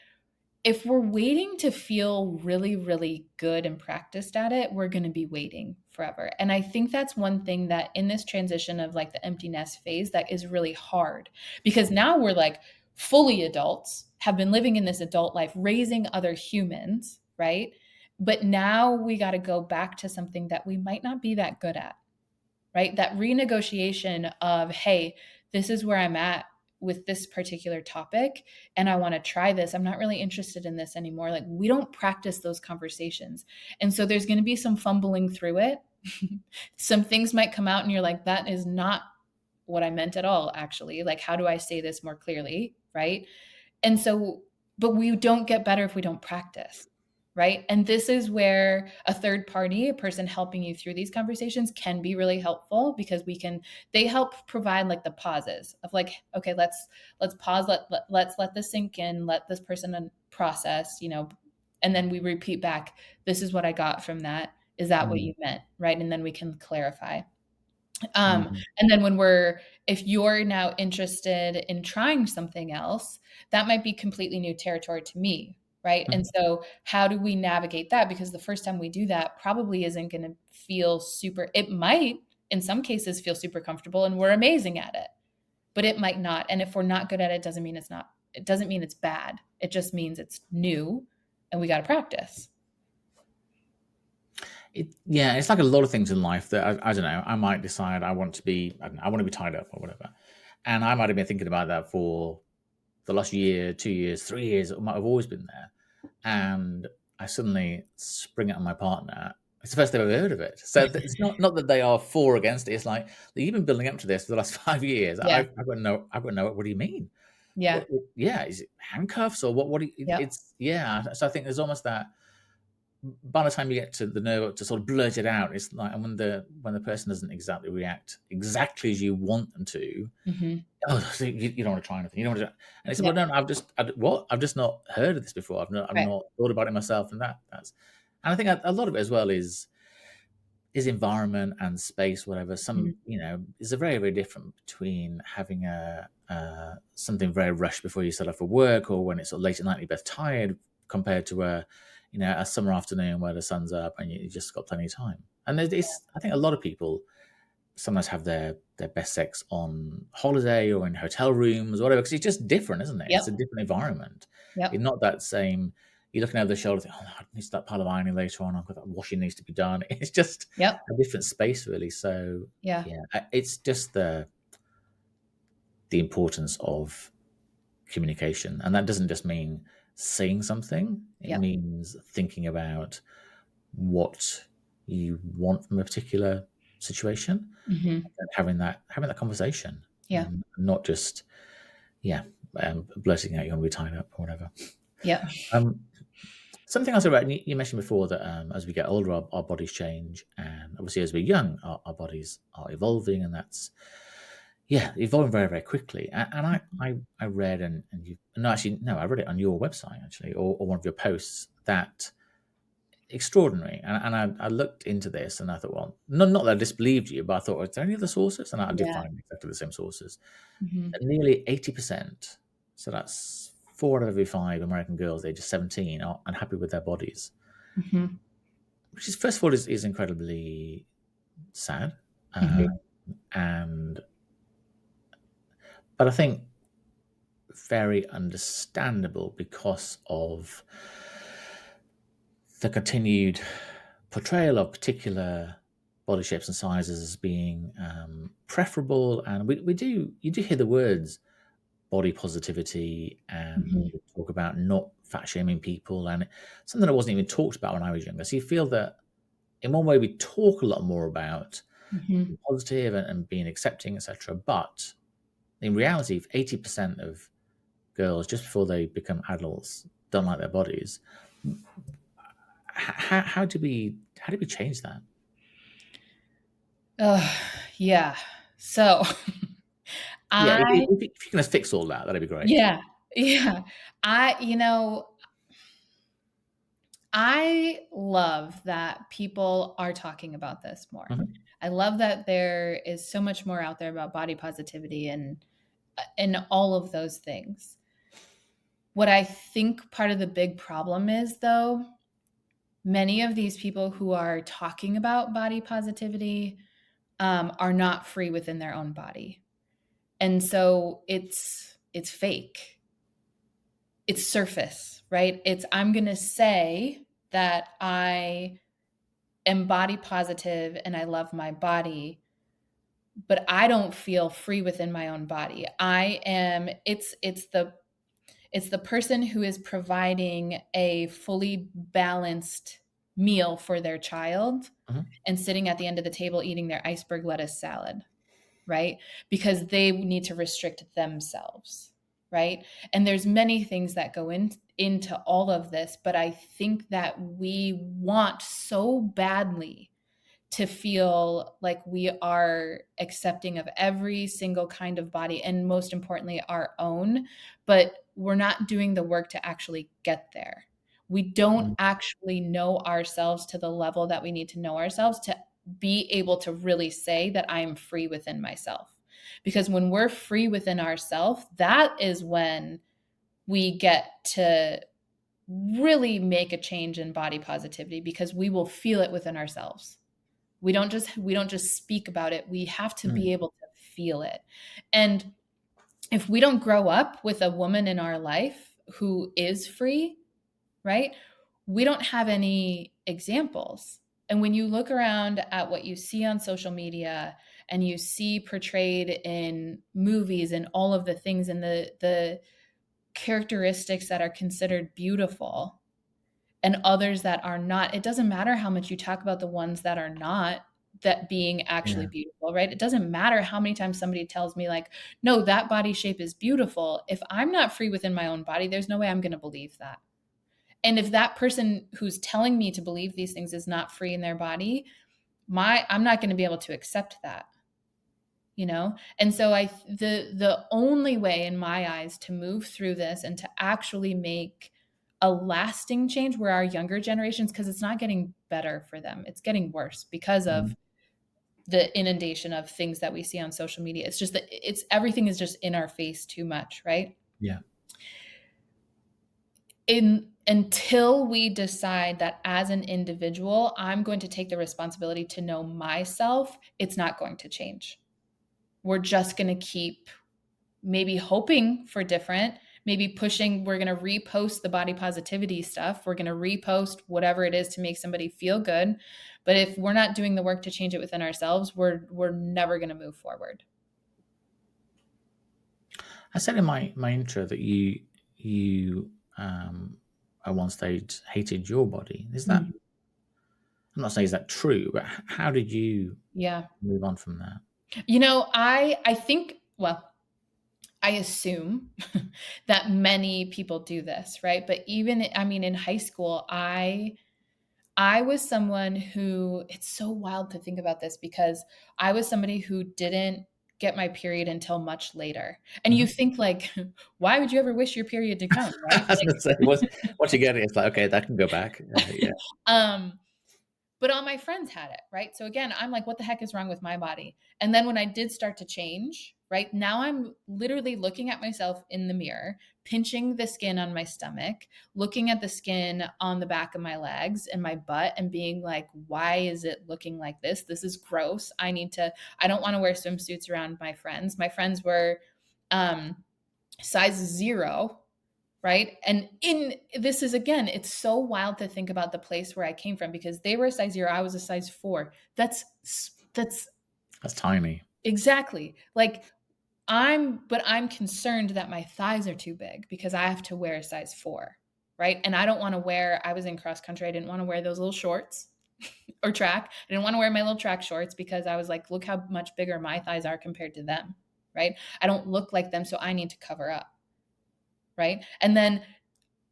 If we're waiting to feel really, really good and practiced at it, we're going to be waiting forever. And I think that's one thing that in this transition of like the empty nest phase, that is really hard because now we're like fully adults, have been living in this adult life, raising other humans, right? But now we got to go back to something that we might not be that good at, right? That renegotiation of, hey, this is where I'm at with this particular topic and I want to try this. I'm not really interested in this anymore. Like we don't practice those conversations. And so there's going to be some fumbling through it. Some things might come out and you're like, that is not what I meant at all, actually. Like, how do I say this more clearly? Right. And so, but we don't get better if we don't practice, right? And this is where a third party, a person helping you through these conversations can be really helpful because they help provide like the pauses of like, okay, let's pause, let's let this sink in, let this person process, and then we repeat back, this is what I got from that. Is that what Mm. you meant? Right. And then we can clarify. Um, Mhm. and then if you're now interested in trying something else, that might be completely new territory to me, right? And Mhm. so how do we navigate that? Because the first time we do that probably isn't going to feel it might in some cases feel super comfortable and we're amazing at it, but it might not. And if we're not good at it, it doesn't mean it's bad. It just means it's new and we got to practice. Yeah, it's like a lot of things in life that I don't know. I might decide I want to be, I don't know, I want to be tied up or whatever, and I might have been thinking about that for the last year, 2 years, 3 years. It might have always been there, and I suddenly spring it on my partner. It's the first they've ever heard of it. So it's not that they are for or against it. It's like you've been building up to this for the last 5 years. Yeah. I've got to know. I've got to know. What do you mean? Yeah. Yeah, is it handcuffs or what? What? Yep. It's yeah. So I think there's almost that by the time you get to the nerve to sort of blurt it out, it's like, and when the person doesn't exactly react exactly as you want them to, Hmm. oh, so you don't want to try anything. You don't want to, and it's Yeah. well, no, I've just not heard of this before. I've Right. not thought about it myself, and and I think a lot of it as well is environment and space, whatever. Mhm. Is a very, very different between having something very rushed before you set off for work, or when it's sort of late at night, you're both tired, compared to a summer afternoon where the sun's up and you just got plenty of time. And I think a lot of people sometimes have their best sex on holiday or in hotel rooms or whatever, because it's just different, isn't it? It's Yep. a different environment. It's Yep. not that same. You're looking over the shoulder, think, oh, I need that pile of ironing later on. I've got that washing needs to be done. It's just Yep. a different space, really. So Yeah. yeah, it's just the importance of communication, and that doesn't just mean saying something. It Yep. means thinking about what you want from a particular situation, Mhm. and having that conversation, Yeah. not just yeah, blurting out you want to be tied up or whatever. Yep. Um, Something else about you mentioned before that as we get older, our bodies change, and obviously as we're young, our bodies are evolving, and that's evolving very, very quickly. And I read and you no actually no I read it on your website actually, or one of your posts, that extraordinary. And I looked into this and I thought, well, not that I disbelieved you, but I thought, is there any other sources? And I did Yeah. find exactly the same sources. Mhm. And nearly 80%, so that's 4 out of every 5 American girls ages 17 are unhappy with their bodies, Mhm. which is, first of all, is incredibly sad. Uh, Mhm. and But I think very understandable because of the continued portrayal of particular body shapes and sizes as being preferable. And you do hear the words body positivity, and Mhm. talk about not fat shaming people, and something that wasn't even talked about when I was younger. So you feel that in one way we talk a lot more about Mhm. being positive and being accepting, etc. But in reality, if 80% of girls just before they become adults don't like their bodies, how do we change that? Ugh, yeah. So, Yeah, if, I if, if you're going to fix all that, that'd be great. yeah, yeah. I you know, I love that people are talking about this more. Mhm, I love that there is so much more out there about body positivity and all of those things. What I think part of the big problem is, though, many of these people who are talking about body positivity are not free within their own body, and so it's fake. It's surface, right? It's I'm gonna say that I am body positive and I love my body, but I don't feel free within my own body. I am it's the person who is providing a fully balanced meal for their child mhm, and sitting at the end of the table eating their iceberg lettuce salad, right? Because they need to restrict themselves, right? And there's many things that go into all of this, but I think that we want so badly to feel like we are accepting of every single kind of body and most importantly our own, but we're not doing the work to actually get there. We don't mhm, actually know ourselves to the level that we need to know ourselves to be able to really say that I am free within myself. Because when we're free within ourselves, that is when we get to really make a change in body positivity because we will feel it within ourselves. We don't just speak about it. We have to mhm. be able to feel it. And if we don't grow up with a woman in our life who is free, right? We don't have any examples. And when you look around at what you see on social media and you see portrayed in movies and all of the things and the characteristics that are considered beautiful, and others that are not. It doesn't matter how much you talk about the ones that are not that being actually Yeah. beautiful, right? It doesn't matter how many times somebody tells me like, "No, that body shape is beautiful." If I'm not free within my own body, there's no way I'm going to believe that. And if that person who's telling me to believe these things is not free in their body, my I'm not going to be able to accept that, you know? And so the only way in my eyes to move through this and to actually make a lasting change where our younger generations, because it's not getting better for them, it's getting worse because Mhm. of the inundation of things that we see on social media. It's just that it's everything is just in our face too much, right? Yeah. In until we decide that as an individual, I'm going to take the responsibility to know myself, it's not going to change. We're just going to keep maybe hoping for different, maybe pushing, we're going to repost the body positivity stuff. We're going to repost whatever it is to make somebody feel good. But if we're not doing the work to change it within ourselves, we're never going to move forward. I said in my intro that you at one stage hated your body. Is that, Mm. I'm not saying is that true, but how did you Yeah. move on from that? I think, well, I assume that many people do this, right? But even I mean in high school, I was someone who it's so wild to think about this because I was somebody who didn't get my period until much later. And you Mhm. think like, why would you ever wish your period to come, I right? was going to say, once you get it, it's like, okay, that can go back. Yeah. Um, but all my friends had it, right? So again, I'm like, what the heck is wrong with my body? And then when I did start to change, right now I'm literally looking at myself in the mirror, pinching the skin on my stomach, looking at the skin on the back of my legs and my butt, and being like, why is it looking like this? This is gross. I don't want to wear swimsuits around my friends. My friends were um, size zero, right? And in this is again, it's so wild to think about the place where I came from because they were a size zero, I was a size four. That's That's tiny. exactly like but I'm concerned that my thighs are too big because I have to wear a size four. right? And I was in cross country. I didn't want to wear those little shorts or track. I didn't want to wear my little track shorts because I was like, look how much bigger my thighs are compared to them, right? I don't look like them, so I need to cover up, right? And then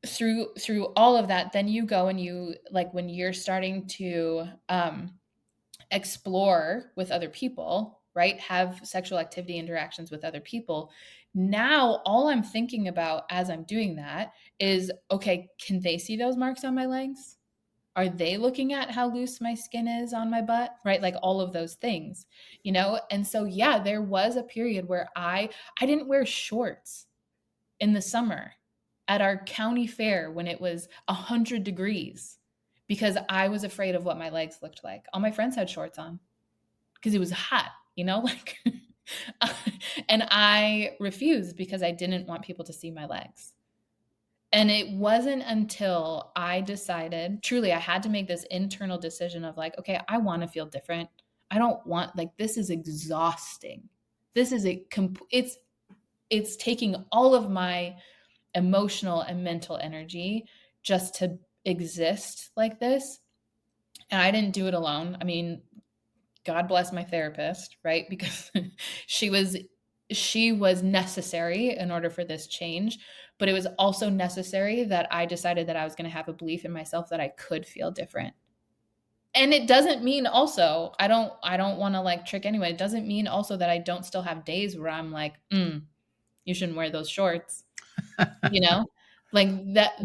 through all of that, then you go and you like when you're starting to explore with other people, right? Have sexual activity interactions with other people. Now, all I'm thinking about as I'm doing that is, okay, can they see those marks on my legs? Are they looking at how loose my skin is on my butt? Right? Like all of those things, you know? And so yeah, there was a period where I didn't wear shorts in the summer at our county fair when it was 100 degrees because I was afraid of what my legs looked like. All my friends had shorts on because it was hot, you know, like and I refused because I didn't want people to see my legs. And it wasn't until I decided, truly, I had to make this internal decision of like, okay, I want to feel different. I don't want like this is exhausting. This is it's taking all of my emotional and mental energy just to exist like this. And I didn't do it alone. I mean, God bless my therapist, right? Because she was she was necessary in order for this change, but it was also necessary that I decided that I was going to have a belief in myself that I could feel different. And it doesn't mean also I don't want to like trick anyone. It doesn't mean also that I don't still have days where I'm like, you shouldn't wear those shorts, you know? Like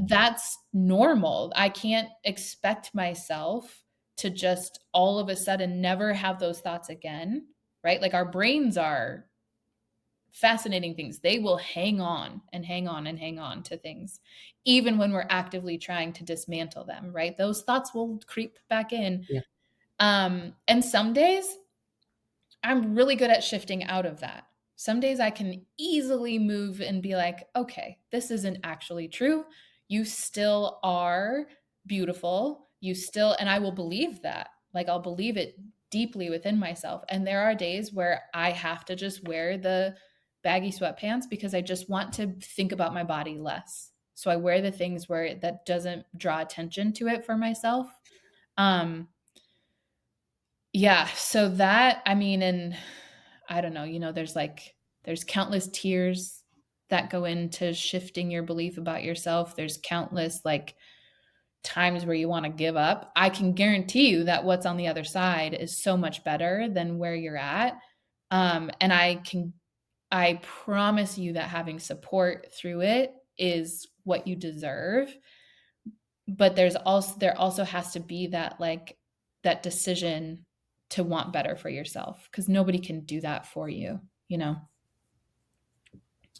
that's normal. I can't expect myself to just all of a sudden never have those thoughts again, right? Like our brains are fascinating things. They will hang on and hang on and hang on to things even when we're actively trying to dismantle them, right? Those thoughts will creep back in. Yeah. And some days I'm really good at shifting out of that. Some days I can easily move and be like, okay, this isn't actually true. You still are beautiful. You still, and I will believe that. Like, I'll believe it deeply within myself. And there are days where I have to just wear the baggy sweatpants because I just want to think about my body less. So I wear the things where that doesn't draw attention to it for myself. Um, yeah, so that I mean, and I don't know, you know, there's countless tears that go into shifting your belief about yourself. There's countless like times where you want to give up. I can guarantee you that what's on the other side is so much better than where you're at. And I promise you that having support through it is what you deserve. But there also has to be that like that decision to want better for yourself because nobody can do that for you, you know?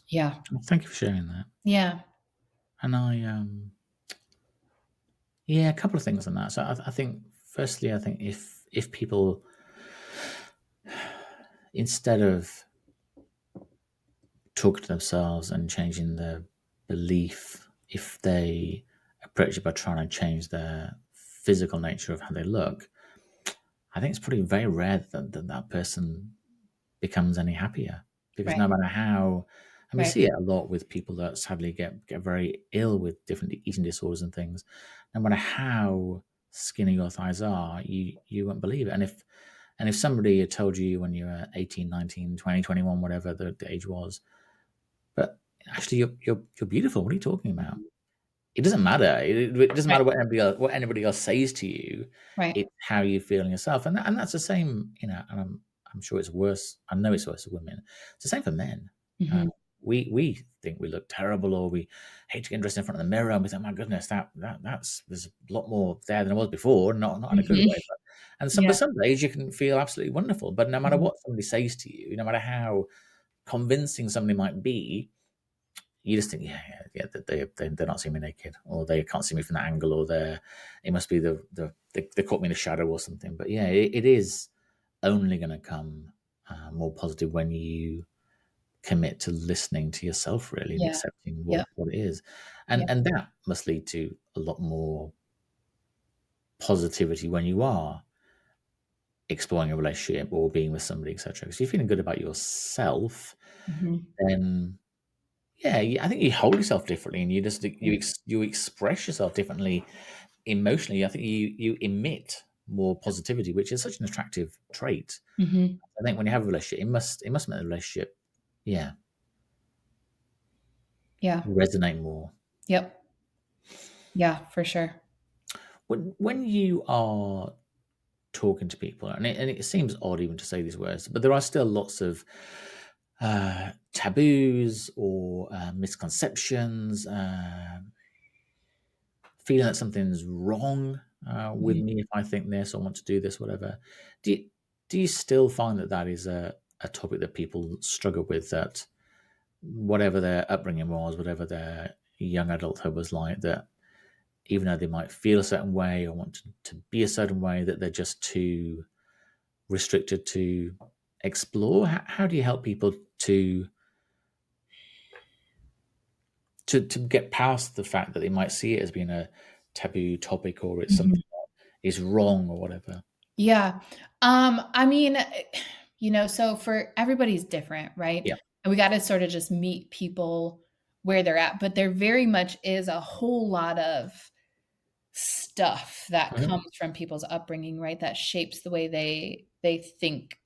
Yeah. Well, thank you for sharing that. Yeah. And yeah, a couple of things on that. So I think, firstly, I think if people, instead of talking to themselves and changing their belief, if they approach it by trying to change their physical nature of how they look, I think it's probably very rare that person becomes any happier, because Right. no matter how, and we Right. see it a lot with people that sadly get very ill with different eating disorders and things. No matter how skinny your thighs are, you won't believe it. And if somebody had told you when you were 18, 19, 20, 21, whatever the age was, but actually you're beautiful, what are you talking about? Mhm. It doesn't matter. It doesn't Right. matter what anybody else says to you. Right. It's how you feel in yourself, and that's the same. And I'm sure it's worse. I know it's worse for women. It's the same for men. Uh, Mhm. we think we look terrible, or we hate to get dressed in front of the mirror, and we think, my goodness, that's there's a lot more there than it was before. Not in a good Mhm. way, but Yeah. some days you can feel absolutely wonderful. But no matter Mhm. what somebody says to you, no matter how convincing somebody might be, you just think, yeah, they're not seeing me naked, or they can't see me from that angle, or it must be they caught me in a shadow or something. But yeah, it is only going to come more positive when you commit to listening to yourself, really, and Yeah. accepting Yep. what it is, Yep. and that must lead to a lot more positivity when you are exploring a relationship or being with somebody, etc. Because you're feeling good about yourself, Mhm. then I think you hold yourself differently, and you express yourself differently emotionally. I think you emit more positivity, which is such an attractive trait. Mhm. I think when you have a relationship, it must make the relationship, yeah, Yeah. resonate more. Yep. Yeah, for sure. When you are talking to people, and it seems odd even to say these words, but there are still lots of taboos or misconceptions, feeling that something's wrong with Mhm. me if I think this or want to do this, whatever. Do you still find that that is a topic that people struggle with? That whatever their upbringing was, whatever their young adulthood was like, that even though they might feel a certain way or want to be a certain way, that they're just too restricted to explore. How do you help people to get past the fact that they might see it as being a taboo topic, or it's Mhm. something that is wrong or whatever? Yeah. I mean, so for everybody's different, right? Yeah. And we gotta sorta just meet people where they're at, but there very much is a whole lot of stuff that Mhm. comes from people's upbringing, right? That shapes the way they think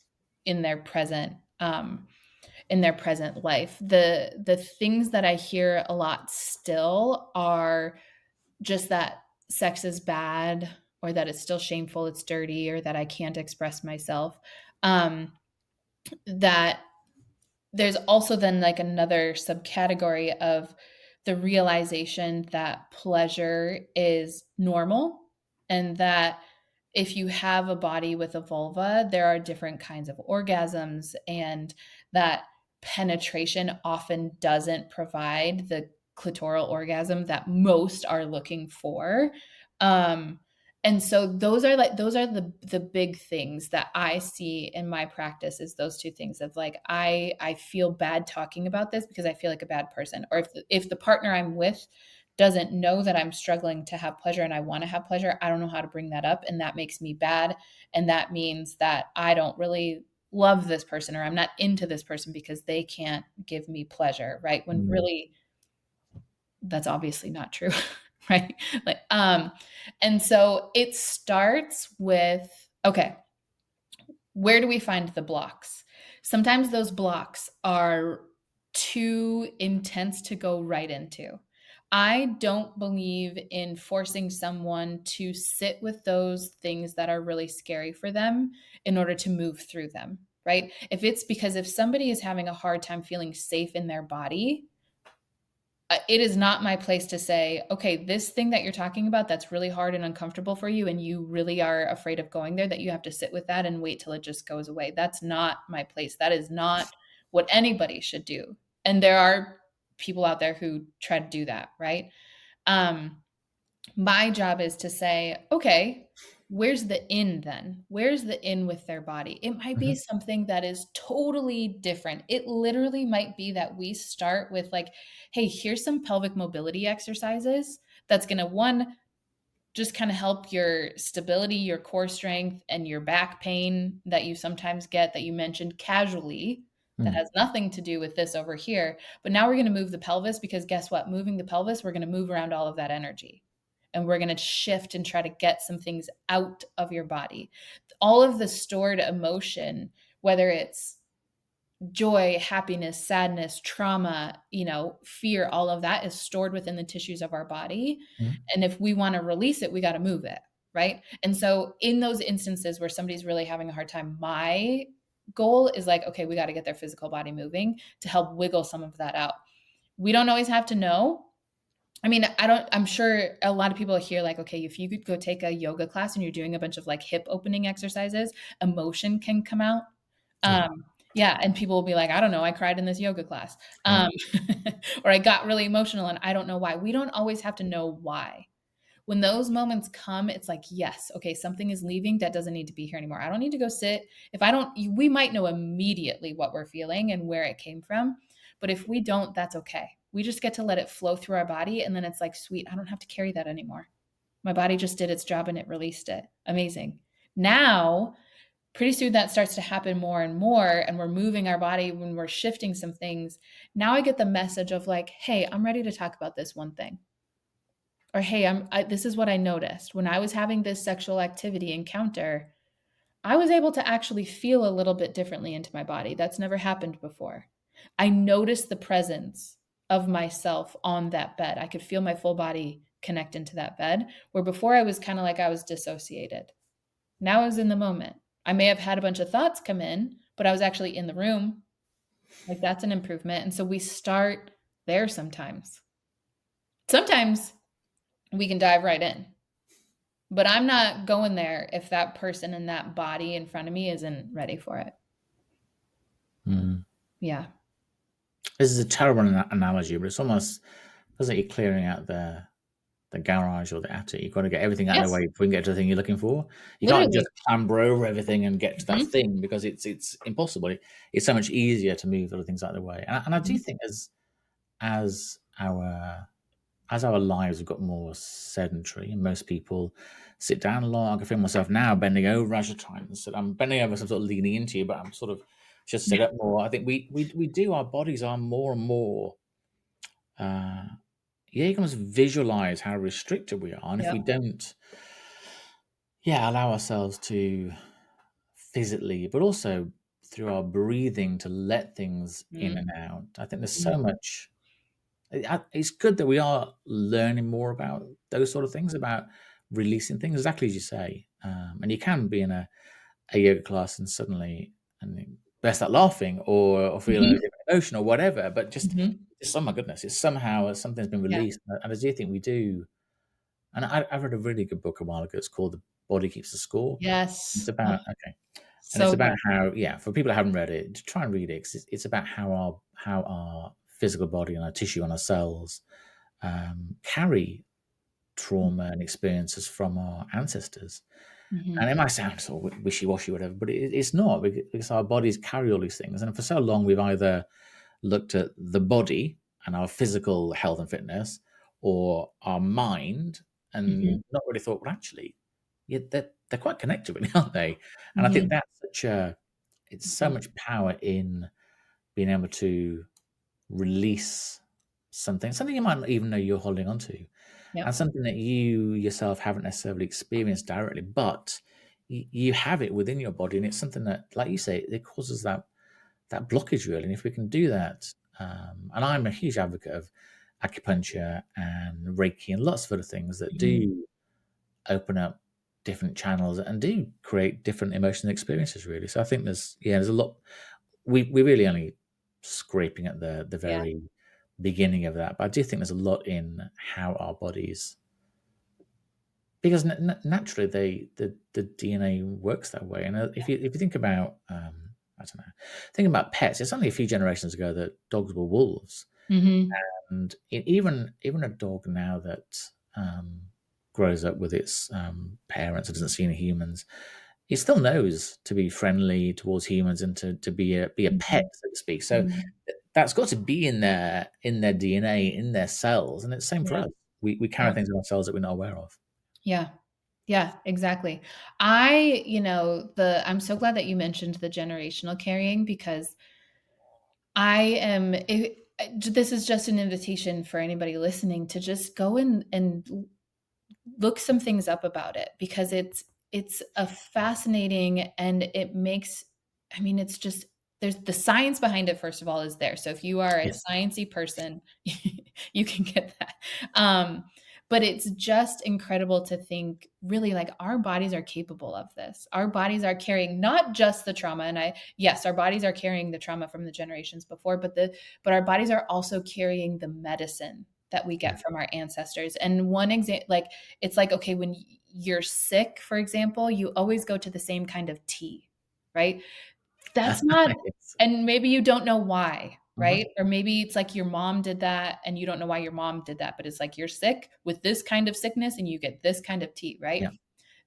in their present, in their present life. The things that I hear a lot still are just that sex is bad, or that it's still shameful, it's dirty, or that I can't express myself. Um, that there's also then like another subcategory of the realization that pleasure is normal, and that if you have a body with a vulva, there are different kinds of orgasms, and that penetration often doesn't provide the clitoral orgasm that most are looking for. Um, and so those are the big things that I see in my practice, is those two things of like I feel bad talking about this because I feel like a bad person, or if the partner I'm with doesn't know that I'm struggling to have pleasure and I want to have pleasure, I don't know how to bring that up, and that makes me bad, and that means that I don't really love this person, or I'm not into this person because they can't give me pleasure, right? When Mm. really that's obviously not true, right? Like, and so it starts with, okay, where do we find the blocks? Sometimes those blocks are too intense to go right into. I don't believe in forcing someone to sit with those things that are really scary for them in order to move through them, right? If somebody is having a hard time feeling safe in their body, it is not my place to say, okay, this thing that you're talking about that's really hard and uncomfortable for you, and you really are afraid of going there, that you have to sit with that and wait till it just goes away. That's not my place. That is not what anybody should do. And there are people out there who try to do that, right? Um, my job is to say, okay, where's the in then? Where's the in with their body? It might be Mhm. something that is totally different. It literally might be that we start with, like, hey, here's some pelvic mobility exercises that's going to, one, just kind of help your stability, your core strength, and your back pain that you sometimes get, that you mentioned casually, that Mm. has nothing to do with this over here. But now we're going to move the pelvis, because guess what? Moving the pelvis, we're going to move around all of that energy. And we're going to shift and try to get some things out of your body. All of the stored emotion, whether it's joy, happiness, sadness, trauma, fear, all of that is stored within the tissues of our body. Mm. And if we want to release it, we got to move it. Right. And so, in those instances where somebody's really having a hard time, my goal is like, okay, we got to get their physical body moving to help wiggle some of that out. We don't always have to know. I mean, I'm sure a lot of people hear like, okay, if you could go take a yoga class and you're doing a bunch of like hip opening exercises, emotion can come out. Yeah. Yeah, and people will be like, "I don't know, I cried in this yoga class." Yeah. Um, or I got really emotional and I don't know why. We don't always have to know why. When those moments come, it's like, yes, okay, something is leaving that doesn't need to be here anymore. I don't need to go sit. If I don't, we might know immediately what we're feeling and where it came from. But if we don't, that's okay. We just get to let it flow through our body. And then it's like, sweet, I don't have to carry that anymore. My body just did its job and it released it. Amazing. Now Pretty soon that starts to happen more and more, and we're moving our body when we're shifting some things. Now I get the message of like, hey, I'm ready to talk about this one thing. Or hey, this is what I noticed when I was having this sexual activity encounter. I was able to actually feel a little bit differently into my body. That's never happened before. I noticed the presence of myself on that bed. I could feel my full body connect into that bed, where before I was kind of like I was dissociated. Now I was in the moment. I may have had a bunch of thoughts come in, but I was actually in the room. Like that's an improvement. And so we start there sometimes. Sometimes we can dive right in. But I'm not going there if that person in that body in front of me isn't ready for it. Mm. Yeah. This is a terrible analogy, but it's almost like you're clearing out the garage or the attic. You've got to get everything out of the Yes. way before you can get to the thing you're looking for. You can't Literally. just clamber over everything and get to that Mhm. thing because it's impossible. It's so much easier to move other things out of the way. And I do Mhm. think as our as our lives have got more sedentary and most people sit down a lot, I can feel myself now bending over as I try and sit. I'm bending over, so I'm sort of leaning into you, but I'm sort of just sit Yeah. up more. I think we do, our bodies are more and more uh, yeah, you can almost visualize how restricted we are. And if we Yep. don't, yeah, allow ourselves to physically, but also through our breathing to let things in Mhm. and out, I think there's so Mhm. much. It's good that we are learning more about those sort of things, about releasing things, exactly as you say. And you can be in a yoga class and suddenly and burst out laughing or feel a Mhm. different emotion or whatever. But Mhm. just oh my goodness, it's somehow something's been Yeah. released. And I do think we do. And I read a really good book a while ago. It's called "The Body Keeps the Score." It's Yes. Oh, about okay, and it's so about good. how yeah, for people that haven't read it, just try and read it 'cause it's about how our physical body and our tissue and our cells carry trauma and experiences from our ancestors. And Mhm. it might sound sort of wishy-washy, or whatever, but it's not because our bodies carry all these things. And for so long, we've either looked at the body and our physical health and fitness or our mind Mhm. and not really thought, well, actually, yeah, they're quite connected, really, aren't they? And I think Mhm. that's it's so Mhm. much power in being able to release something you might not even know you're holding on to, and Yep. something that you yourself haven't necessarily experienced directly, but you have it within your body, and it's something that, like you say, it causes that blockage really. And if we can do that, and I'm a huge advocate of acupuncture and Reiki and lots of other things that Mhm. do open up different channels and do create different emotional experiences really. So I think there's a lot. We're really only scraping at the Yeah. very beginning of that, but I do think there's a lot in how our bodies, because naturally the DNA works that way. And if you think about I don't know, think about pets. It's only a few generations ago that dogs were wolves, Mhm. and even a dog now that grows up with its parents and doesn't see any humans, it still knows to be friendly towards humans and to be a pet, Mhm. so to speak. So Mhm. that's got to be in their DNA, in their cells, and it's the same for Yeah. us. We carry Yep. things in ourselves that we're not aware of. Yeah. Yeah, exactly. I'm so glad that you mentioned the generational carrying because I am this is just an invitation for anybody listening to just go and look some things up about it because it's a fascinating and it makes I mean it's just there's the science behind it first of all is there. So if you are a Yes. sciencey person, you can get that. But it's just incredible to think really like our bodies are capable of this. Our bodies are carrying not just the trauma and I yes, our bodies are carrying the trauma from the generations before, but our bodies are also carrying the medicine that we Yeah. get from our ancestors. And one example like it's like okay when you're sick for example you always go to the same kind of tea, right? That's not Yes. and maybe you don't know why, Mhm. right? Or maybe it's like your mom did that and you don't know why your mom did that, but it's like you're sick with this kind of sickness and you get this kind of tea, right? Yeah.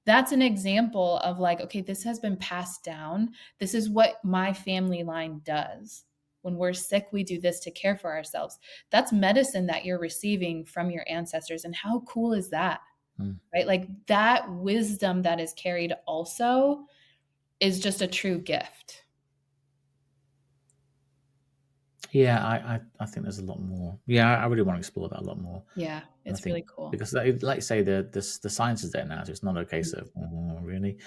That's an example of like, okay, this has been passed down. This is what my family line does. When we're sick, we do this to care for ourselves. That's medicine that you're receiving from your ancestors. And how cool is that? Mm. Right? Like that wisdom that is carried also is just a true gift. Yeah, I think there's a lot more. Yeah, I really want to explore that a lot more. Yeah, And I it's think really cool. because, like you say, the science is there now, so it's not a case of really.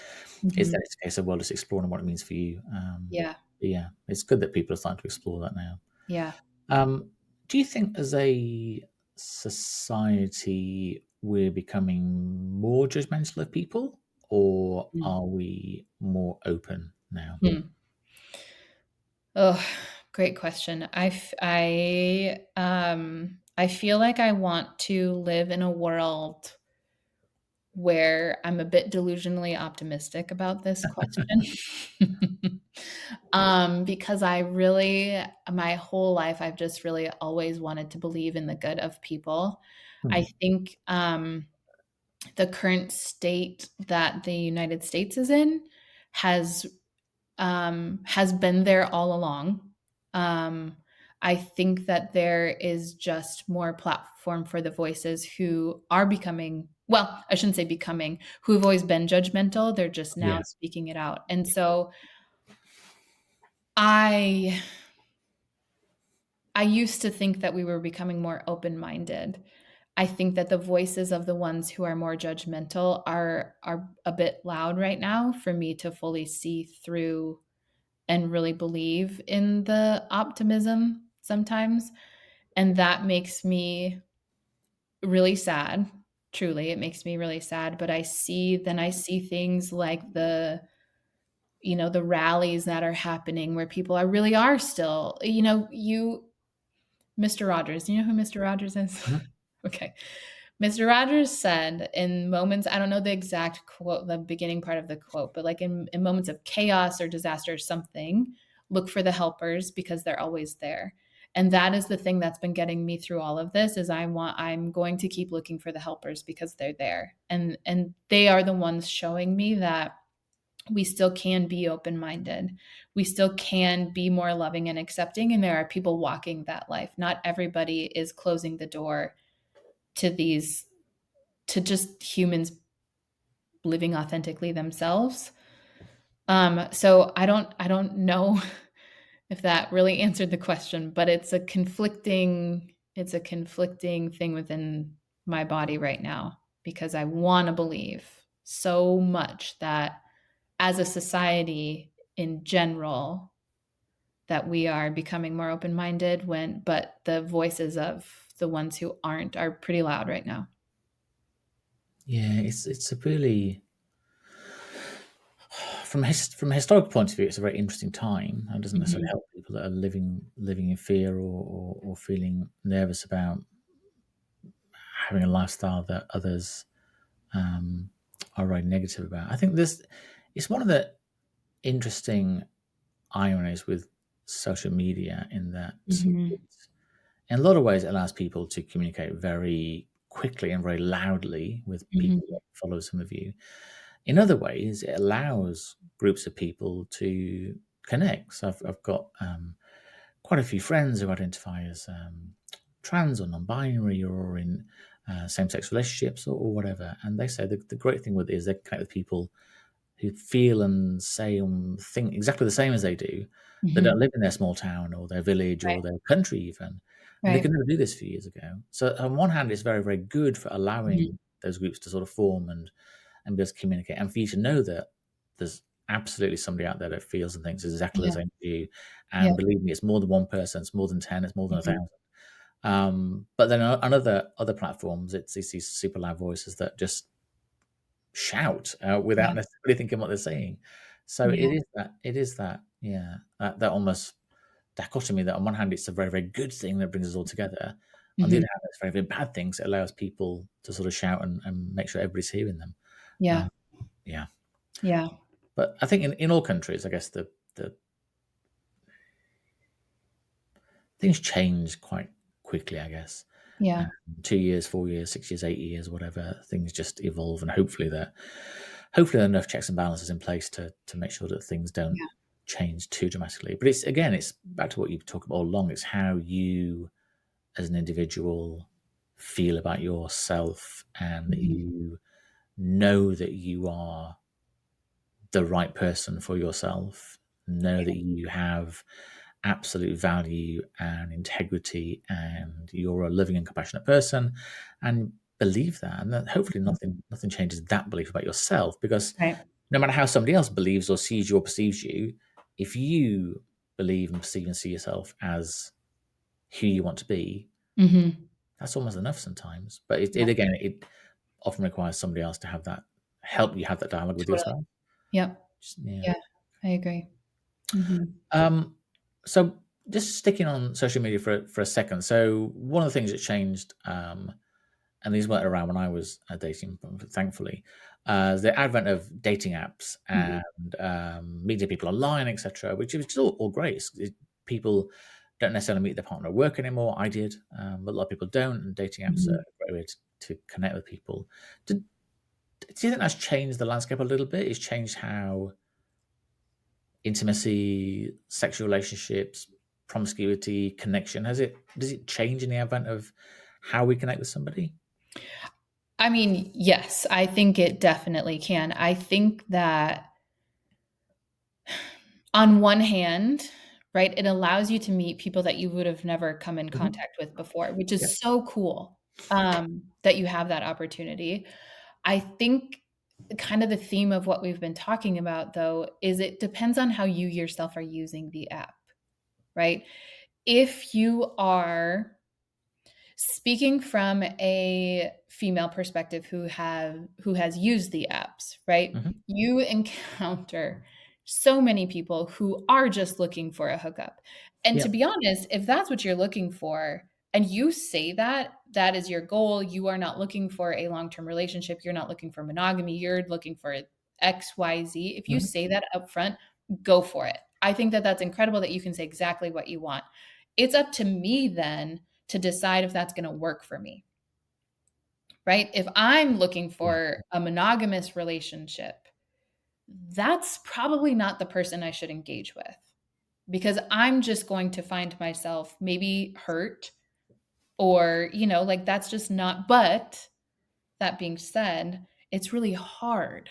It's Mhm. that it's a case of, well, just exploring what it means for you. Yeah, But yeah, it's good that people are starting to explore that now. yeah. Um, do you think, as a society, we're becoming more judgmental of people, or Mm. are we more open now? Hmm. Oh, great question. I feel like I want to live in a world where I'm a bit delusionally optimistic about this question. Because I really my whole life, I've just really always wanted to believe in the good of people. I Hmm. think, the current state that the United States is in has has been there all along. Um, I think that there is just more platform for the voices who are becoming, well, I shouldn't say becoming, who have always been judgmental. They're just now Yeah. speaking it out. And so I I used to think that we were becoming more open-minded. I think that the voices of the ones who are more judgmental are a bit loud right now for me to fully see through and really believe in the optimism sometimes, and that makes me really sad. Truly, it makes me really sad, but I see things like the rallies that are happening where people are still, Mr. Rogers, you know who Mr. Rogers is? Mhm. Okay. Mr. Rogers said in moments, I don't know the exact quote, the beginning part of the quote, but like in moments of chaos or disaster or something, look for the helpers because they're always there. And that is the thing that's been getting me through all of this is I'm going to keep looking for the helpers because they're there. And they are the ones showing me that we still can be open-minded. We still can be more loving and accepting, and there are people walking that life. Not everybody is closing the door to these to just humans living authentically themselves. So I don't know if that really answered the question, but it's a conflicting thing within my body right now because I want to believe so much that as a society in general that we are becoming more open-minded but the voices of the ones who aren't are pretty loud right now. Yeah, it's a really, from a historical point of view, it's a very interesting time, and doesn't necessarily Mhm. help people that are living in fear, or feeling nervous about having a lifestyle that others um, are very negative about. I think this it's one of the interesting ironies with social media, in that Mhm. in a lot of ways it allows people to communicate very quickly and very loudly with people Mhm. that follow some of you. In other ways, it allows groups of people to connect. So I've got quite a few friends who identify as trans or non-binary, or in same-sex relationships, or whatever, and they say the great thing with it is they connect with people who feel and say and think exactly the same as they do. They don't Mhm. live in their small town or their village Right, or their country even, and they right. could never do this a few years ago. So on one hand, it's very, very good for Mhm. allowing those groups to sort of form and be able to communicate, and for you to know that there's absolutely somebody out there that feels and thinks exactly the Yeah, same as you. yeah. And believe me, it's more than one person, it's more than 10, it's more than a Mhm. thousand. But then on other platforms, it's these super loud voices that just shout Yeah, without necessarily thinking what they're saying. So yeah. it is that, yeah, that almost dichotomy, that on one hand it's a very, very good thing that brings us all together. On the Mhm. other hand, it's very, very bad things. It allows people to sort of shout and make sure everybody's hearing them. Yeah, Uh, yeah, yeah, but I think in all countries, I guess the things change quite quickly. I guess yeah, 2 years, 4 years, 6 years, 8 years, whatever, things just evolve, and hopefully there are enough checks and balances in place to make sure that things don't yeah. change too dramatically. But it's back to what you've talked about all along. It's how you, as an individual, feel about yourself, and that Mhm. you know that you are the right person for yourself. Know that you have absolute value and integrity, and you're a living and compassionate person, and believe that. And that hopefully nothing changes that belief about yourself, because Right. no matter how somebody else believes or sees you or perceives you, if you believe and perceive and see yourself as who you want to be, Mhm. that's almost enough sometimes. But it, Yeah, it again, it often requires somebody else to have that, help you have that dialogue with totally. yourself. Yep. Yeah. Yeah, I agree. Mhm. Um, so just sticking on social media for a second. So one of the things that changed, and these weren't around when I was dating, thankfully, the advent of dating apps Mhm. and meeting people online, etc., which is all great. People don't necessarily meet their partner at work anymore. I did, but a lot of people don't, and dating apps are Mhm. a great way to connect with people. Do you think that's changed the landscape a little bit? It's changed how intimacy, sexual relationships, promiscuity, connection, does it change in the advent of how we connect with somebody? I mean, yes, I think it definitely can. I think that on one hand, right, it allows you to meet people that you would have never come in Mhm. contact with before, which Yeah. is so cool, that you have that opportunity. I think kind of the theme of what we've been talking about, though, is it depends on how you yourself are using the app, right? If you are speaking from a female perspective who has used the apps, right? Mhm. You encounter so many people who are just looking for a hookup. And Yeah. to be honest, if that's what you're looking for and you say that that is your goal, you are not looking for a long-term relationship, you're not looking for monogamy, you're looking for XYZ. If you Mhm. say that up front, go for it. I think that that's incredible that you can say exactly what you want. It's up to me then to decide if that's going to work for me, right? If I'm looking Yeah. for a monogamous relationship, that's probably not the person I should engage with because I'm just going to find myself maybe hurt or, like that's just not, but that being said, it's really hard,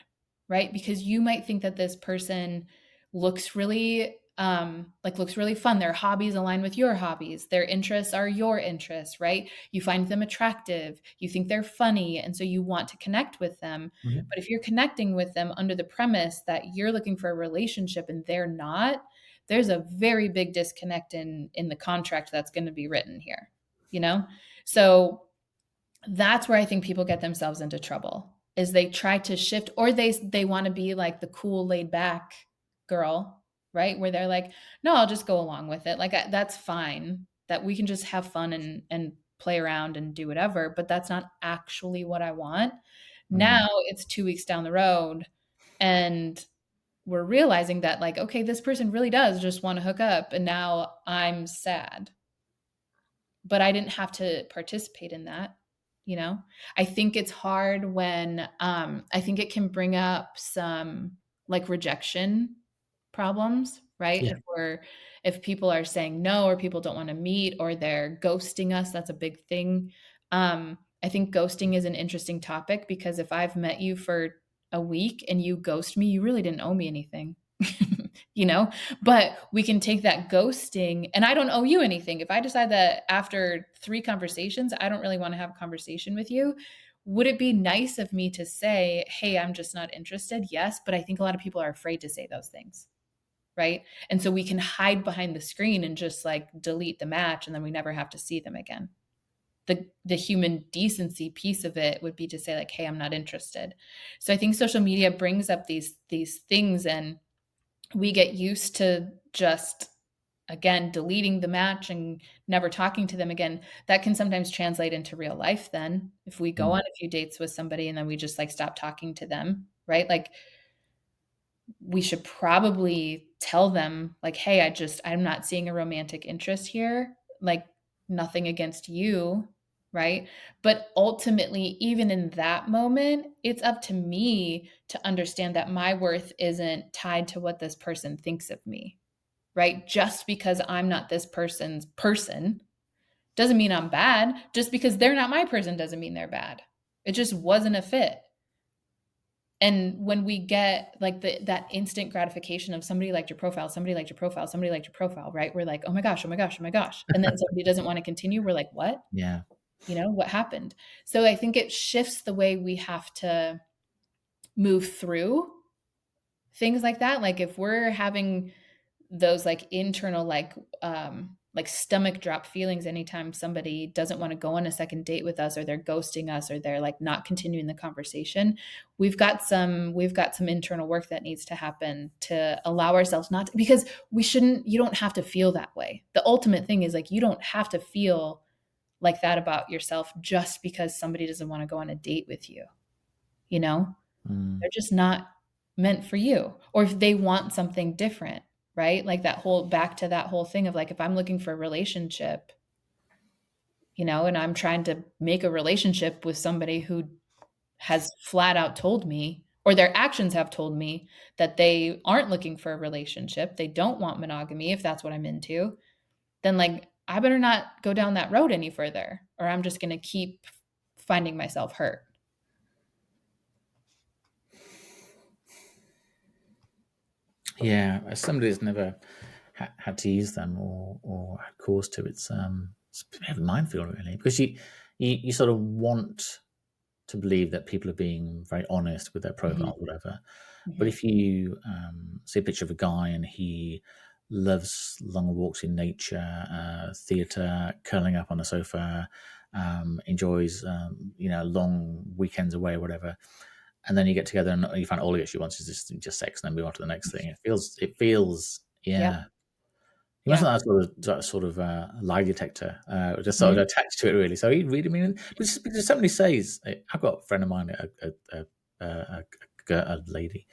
right? Because you might think that this person looks really fun. Their hobbies align with your hobbies. Their interests are your interests, right? You find them attractive. You think they're funny, and so you want to connect with them. Mhm. But if you're connecting with them under the premise that you're looking for a relationship and they're not, there's a very big disconnect in the contract that's going to be written here, you know? So that's where I think people get themselves into trouble is they try to shift or they want to be like the cool laid back girl, right? Where they're like, "No, I'll just go along with it. Like that's fine. That we can just have fun and play around and do whatever, but that's not actually what I want." Mhm. Now it's 2 weeks down the road and we're realizing that like, okay, this person really does just want to hook up and now I'm sad but I didn't have to participate in that, you know? I think it's hard when, I think it can bring up some, like, rejection problems, right? Yeah. If people are saying no or people don't wanna meet or they're ghosting us, that's a big thing. I think ghosting is an interesting topic because if I've met you for a week and you ghost me, you really didn't owe me anything, you know? But we can take that ghosting and I don't owe you anything. If I decide that after 3 conversations, I don't really wanna have a conversation with you, would it be nice of me to say, "Hey, I'm just not interested?" Yes, but I think a lot of people are afraid to say those things, right? And so we can hide behind the screen and just, like, delete the match, and then we never have to see them again. The human decency piece of it would be to say, like, "Hey, I'm not interested." So I think social media brings up these things, and we get used to just again deleting the match and never talking to them again. That can sometimes translate into real life then if we go on Mm. a few dates with somebody and then we just like stop talking to them, right? Like we should probably tell them like, hey, I'm not seeing a romantic interest here, like nothing against you, right? But ultimately, even in that moment, it's up to me to understand that my worth isn't tied to what this person thinks of me, right? Just because I'm not this person's person doesn't mean I'm bad. Just because they're not my person doesn't mean they're bad. It just wasn't a fit. And when we get like that instant gratification of somebody liked your profile, somebody liked your profile, somebody liked your profile, right? We're like, oh my gosh, oh my gosh, oh my gosh. And then somebody doesn't want to continue. We're like, what? Yeah. What happened? So I think it shifts the way we have to move through things like that. Like if we're having those like internal like stomach drop feelings anytime somebody doesn't want to go on a second date with us, or they're ghosting us, or they're like not continuing the conversation, we've got some internal work that needs to happen to allow ourselves not to, because you don't have to feel that way. The ultimate thing is like you don't have to feel like that about yourself just because somebody doesn't want to go on a date with you. You know, Mm. they're just not meant for you. Or if they want something different, right? Like that whole back to that whole thing of like, if I'm looking for a relationship, and I'm trying to make a relationship with somebody who has flat out told me, or their actions have told me that they aren't looking for a relationship, they don't want monogamy, if that's what I'm into, then like I better not go down that road any further, or I'm just going to keep finding myself hurt. Yeah, as somebody that's never had to use them or had cause to, it's a bit of a minefield really, because you sort of want to believe that people are being very honest with their Mhm, profile, whatever. But mhm. if you see a picture of a guy and he loves long walks in nature, theatre, curling up on a sofa, enjoys long weekends away, whatever, and then you get together and you find all he actually wants is just sex, and then move on to the next thing. It feels Yep. yeah. You must Yeah. have that sort of lie detector, just sort of Mhm. attached to it, really. So he really mean, because somebody says, I've got a friend of mine, a lady,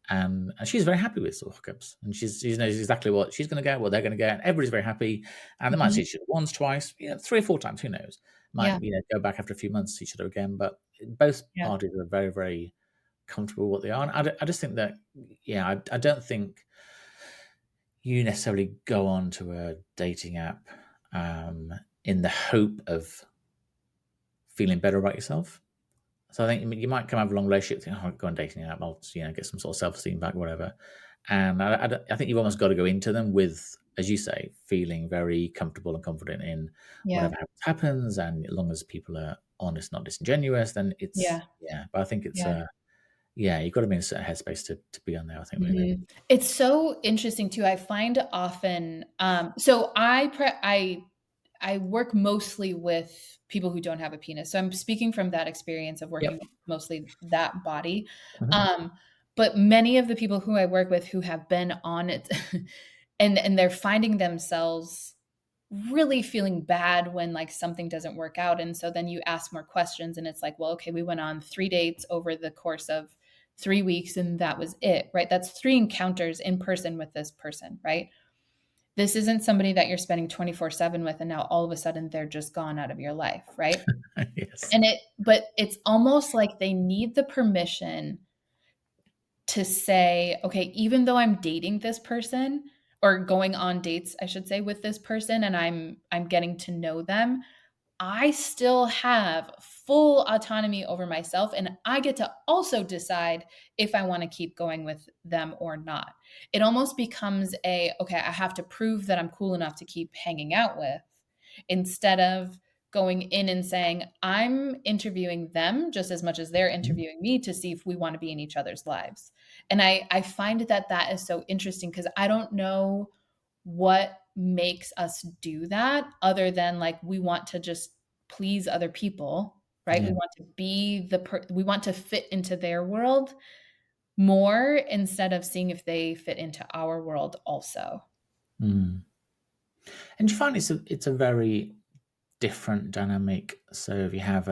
and she's very happy with sort of hookups, and she knows exactly what she's going to get, what they're going to get, and everybody's very happy. And they might see Mhm. each other once, twice, 3 or 4 times, who knows? Might Yeah. go back after a few months, see each other again, but both Yeah. parties are very, very comfortable with what they are. And I just think that, yeah, I don't think you necessarily go on to a dating app um, in the hope of feeling better about yourself. So I think you might come have a long relationship, think, oh, I'll go on a dating app, I'll get some sort of self esteem back, whatever. And I think you've almost got to go into them with, as you say, feeling very comfortable and confident in Yeah. whatever happens, and as long as people are honest, not disingenuous, then it's Yeah. yeah. But I think it's Yeah. yeah, you've got to be in a certain headspace to be on there. I think really. Mhm. It's so interesting too. I find often, so I work mostly with people who don't have a penis. So I'm speaking from that experience of working Yep. with mostly that body. Mhm. Um, but many of the people who I work with who have been on it and they're finding themselves really feeling bad when like something doesn't work out. And so then you ask more questions and it's like, well, okay, we went on 3 dates over the course of 3 weeks and that was it, right? That's 3 encounters in person with this person, right? This isn't somebody that you're spending 24/7 with and now all of a sudden they're just gone out of your life, right? Yes. But it's almost like they need the permission to say, okay, even though I'm dating this person or going on dates, I should say, with this person and I'm getting to know them, I still have full autonomy over myself and I get to also decide if I want to keep going with them or not. It almost becomes okay, I have to prove that I'm cool enough to keep hanging out with, instead of going in and saying, I'm interviewing them just as much as they're Mhm. interviewing me to see if we want to be in each other's lives. And I find that is so interesting because I don't know what makes us do that other than like we want to just please other people, right? We Yeah. want to be we want to fit into their world more instead of seeing if they fit into our world also. Mm. And do you find it's a very different dynamic? So if you have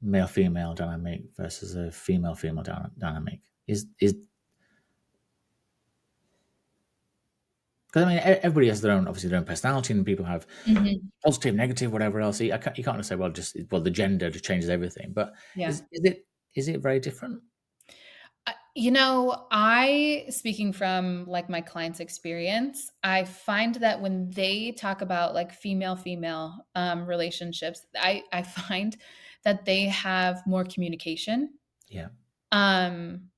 male female dynamic versus a female female dynamic, is because I mean everybody has their own, obviously their own personality, and people have Mhm. positive, negative, whatever else. You can't just say, well, the gender just changes everything. But Yeah. is it very different? I, speaking from like my client's experience, I find that when they talk about like female female relationships, I find that they have more communication. Yeah. Um,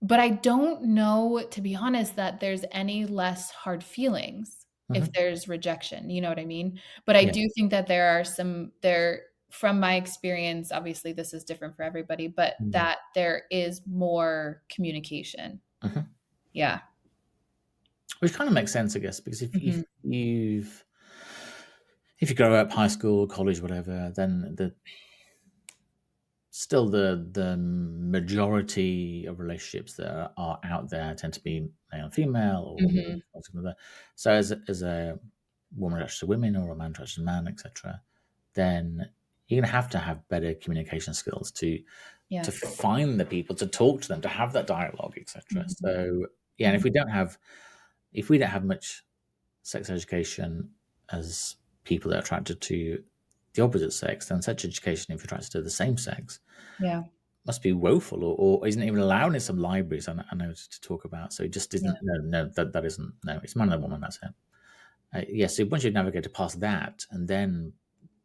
but I don't know, to be honest, that there's any less hard feelings if Hmm. there's rejection, you know what I mean? But I Yeah. do think that there are some there from my experience, obviously this is different for everybody, but Mm. that there is more communication. Hmm. Yeah. Which kind of makes sense, I guess, because Mhm. if you grow up high school, college, whatever, then still the majority of relationships that are out there tend to be male and female Mhm. or something like that. So as a woman attracted to women or a man attracted to man, etc., then you're gonna have to have better communication skills to Yeah. find the people, to talk to them, to have that dialogue, etc. Mhm. So yeah, and Mhm. if we don't have much sex education as people that are attracted to the opposite sex, then sex education, if you're attracted to the same sex, Yeah. must be woeful, or isn't even allowed in some libraries. I know to talk about. So it just Yeah. isn't. No, that isn't. No, it's man and woman. That's it. Yes. So once you navigate past that, and then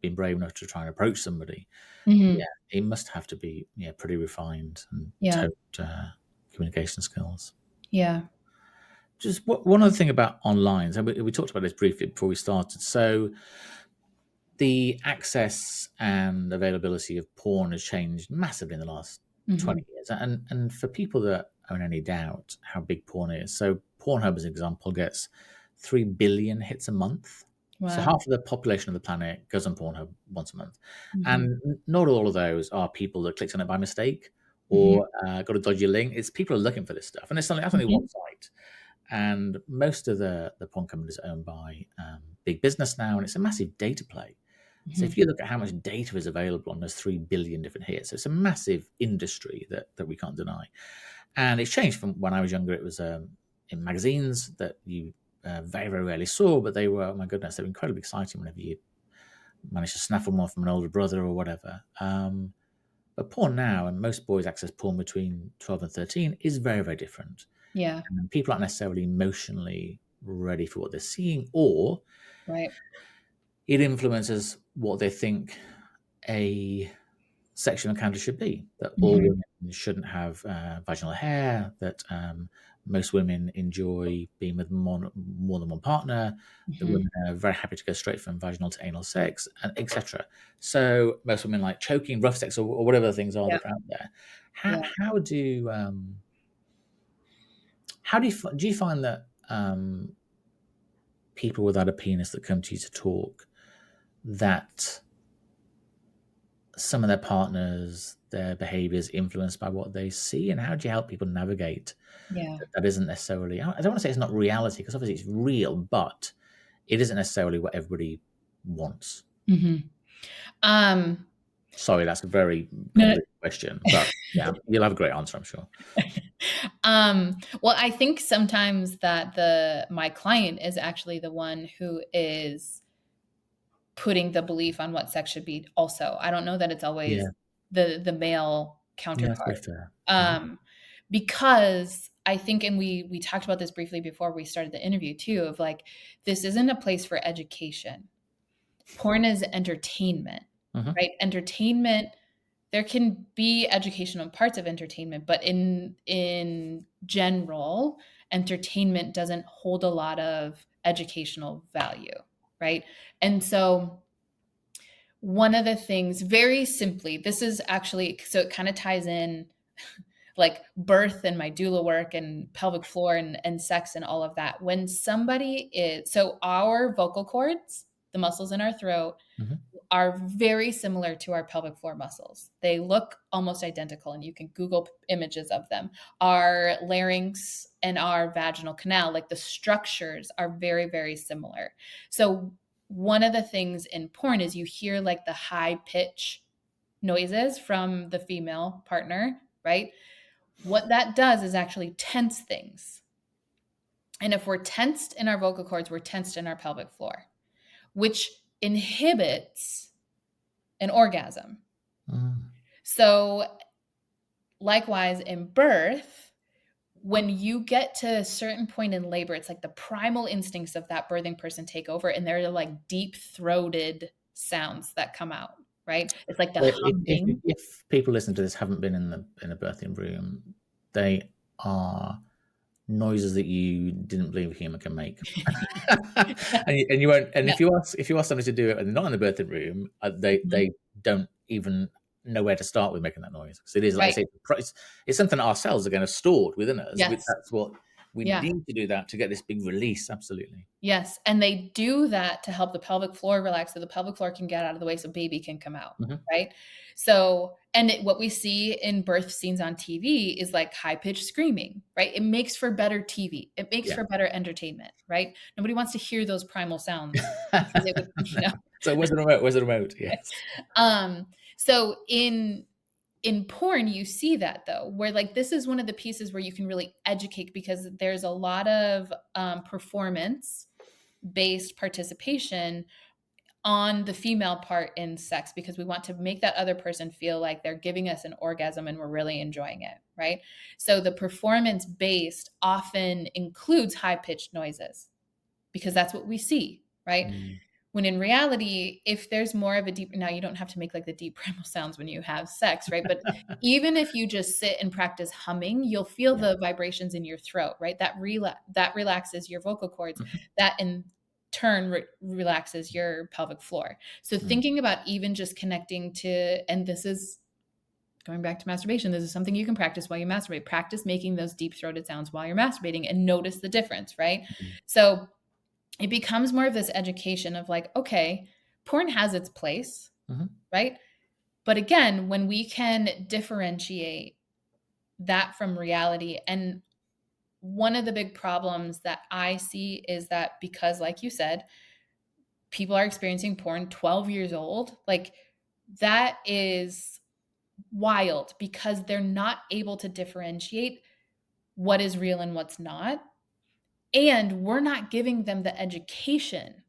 being brave enough to try and approach somebody, yeah, Mhm. it must have to be pretty refined and Yeah. tote communication skills. Yeah. Just one other thing about online. So we talked about this briefly before we started. So the access and availability of porn has changed massively in the last Mhm. 20 years. And for people that are in any doubt how big porn is, so Pornhub, as an example, gets 3 billion hits a month. So Wow. half of the population of the planet goes on Pornhub once a month. Mhm. And not all of those are people that clicked on it by mistake Mhm. or got a dodgy link. It's people are looking for this stuff. And that's only one Mhm. site. And most of the porn companies are owned by big business now, and it's a massive data play. So if Mhm. you look at how much data is available on those 3 billion different hits, it's a massive industry that we can't deny. And it's changed from when I was younger. It was in magazines that you very, very rarely saw, but they were, oh my goodness, they were incredibly exciting whenever you managed to snaffle one from an older brother or whatever. But porn now, and most boys access porn between 12 and 13, is very, very different. Yeah. And people aren't necessarily emotionally ready for what they're seeing, or Right. it influences what they think a sexual encounter should be. That all Mhm. women shouldn't have vaginal hair. That most women enjoy being with more than one partner. That Mhm. women are very happy to go straight from vaginal to anal sex, and etc. So most women like choking, rough sex, or whatever the things are Yeah. that are out there. How, Yeah. how do do you find that people without a penis that come to you to talk, that some of their partners, their behaviors influenced by what they see, and how do you help people navigate Yeah. that isn't necessarily, I don't want to say it's not reality, because obviously it's real, but it isn't necessarily what everybody wants. Mhm. Um, Sorry, that's a very no. complicated question, but yeah, you'll have a great answer, I'm sure. Well, I think sometimes that the my client is actually the one who is putting the belief on what sex should be also. I don't know that it's always Yeah, the male yeah, that's very counterpart. fair. Mhm. Um, because I think, and we talked about this briefly before we started the interview too, of like, this isn't a place for education. Porn is entertainment, Mhm. right? Entertainment, there can be educational parts of entertainment, but in general, entertainment doesn't hold a lot of educational value, right? And so one of the things, very simply, this is actually, so it kind of ties in like birth and my doula work and pelvic floor and sex and all of that. When somebody is, so our vocal cords, the muscles in our throat, Mhm. are very similar to our pelvic floor muscles. They look almost identical, and you can Google images of them. Our larynx and our vaginal canal, like the structures are very, very similar. So, one of the things in porn is you hear like the high pitch noises from the female partner, right? What that does is actually tense things. And if we're tensed in our vocal cords, we're tensed in our pelvic floor, which inhibits an orgasm. Mm. So, likewise, in birth, when you get to a certain point in labor, it's like the primal instincts of that birthing person take over, and they're like deep throated sounds that come out. right? It's like the Well, humming. if people listening to this haven't been in a birthing room, they are noises that you didn't believe a human can make. And you won't. And No, if you ask somebody to do it and they're not in the birthing room, mhm, they don't even know where to start with making that noise, because it is, like I right. say, it's something that our cells are going to stored within us. Yes. That's what we Yeah. need to do, that to get this big release. Absolutely. Yes, and they do that to help the pelvic floor relax so the pelvic floor can get out of the way so baby can come out, Hmm. right? So, and what we see in birth scenes on TV is like high pitched screaming, right? It makes for better TV. It makes Yeah. for better entertainment, right? Nobody wants to hear those primal sounds because it would, So where's the remote? Where's the remote? Yes. um, so in porn you see that though, where like this is one of the pieces where you can really educate because there's a lot of performance based participation on the female part in sex because we want to make that other person feel like they're giving us an orgasm and we're really enjoying it, right? So the performance based often includes high pitched noises because that's what we see, right? Mm. When in reality, if there's more of a deep, now you don't have to make like the deep primal sounds when you have sex, right? But even if you just sit and practice humming, you'll feel Yeah. the vibrations in your throat, right? That relaxes your vocal cords. Mhm. That in turn relaxes your pelvic floor. So Mm. thinking about even just connecting to, and this is going back to masturbation, this is something you can practice while you masturbate. Practice making those deep throated sounds while you're masturbating and notice the difference, right? Mm. So it becomes more of this education of like, okay, porn has its place, Mhm. right? But again, when we can differentiate that from reality, and one of the big problems that I see is that because, like you said, people are experiencing porn 12 years old, like that is wild because they're not able to differentiate what is real and what's not. And we're not giving them the education,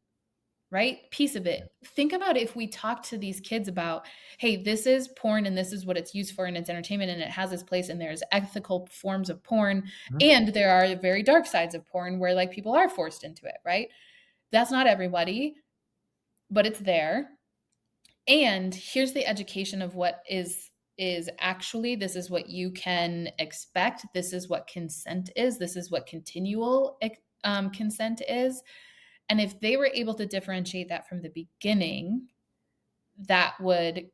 right? Piece of Yeah. it. Think about if we talk to these kids about, hey, this is porn and this is what it's used for and it's entertainment and it has its place and there's ethical forms of porn Mhm. and there are very dark sides of porn where like people are forced into it, right? That's not everybody, but it's there. And here's the education of what is actually this is what you can expect. This is what consent is. This is what continual consent is. And if they were able to differentiate that from the beginning, that would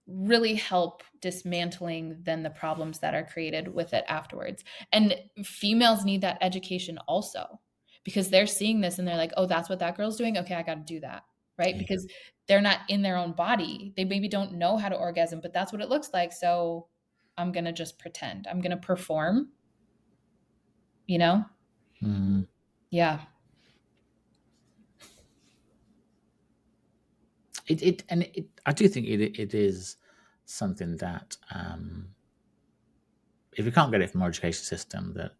really help dismantling then the problems that are created with it afterwards. And females need that education also because they're seeing this and they're like, oh, that's what that girl's doing. Okay, I got to do that. Right. Yeah. Because they're not in their own body. They maybe don't know how to orgasm, but that's what it looks like. So I'm going to just pretend. I'm going to perform, you know? Mm. Yeah. I do think it is something that, if we can't get it from our education system, that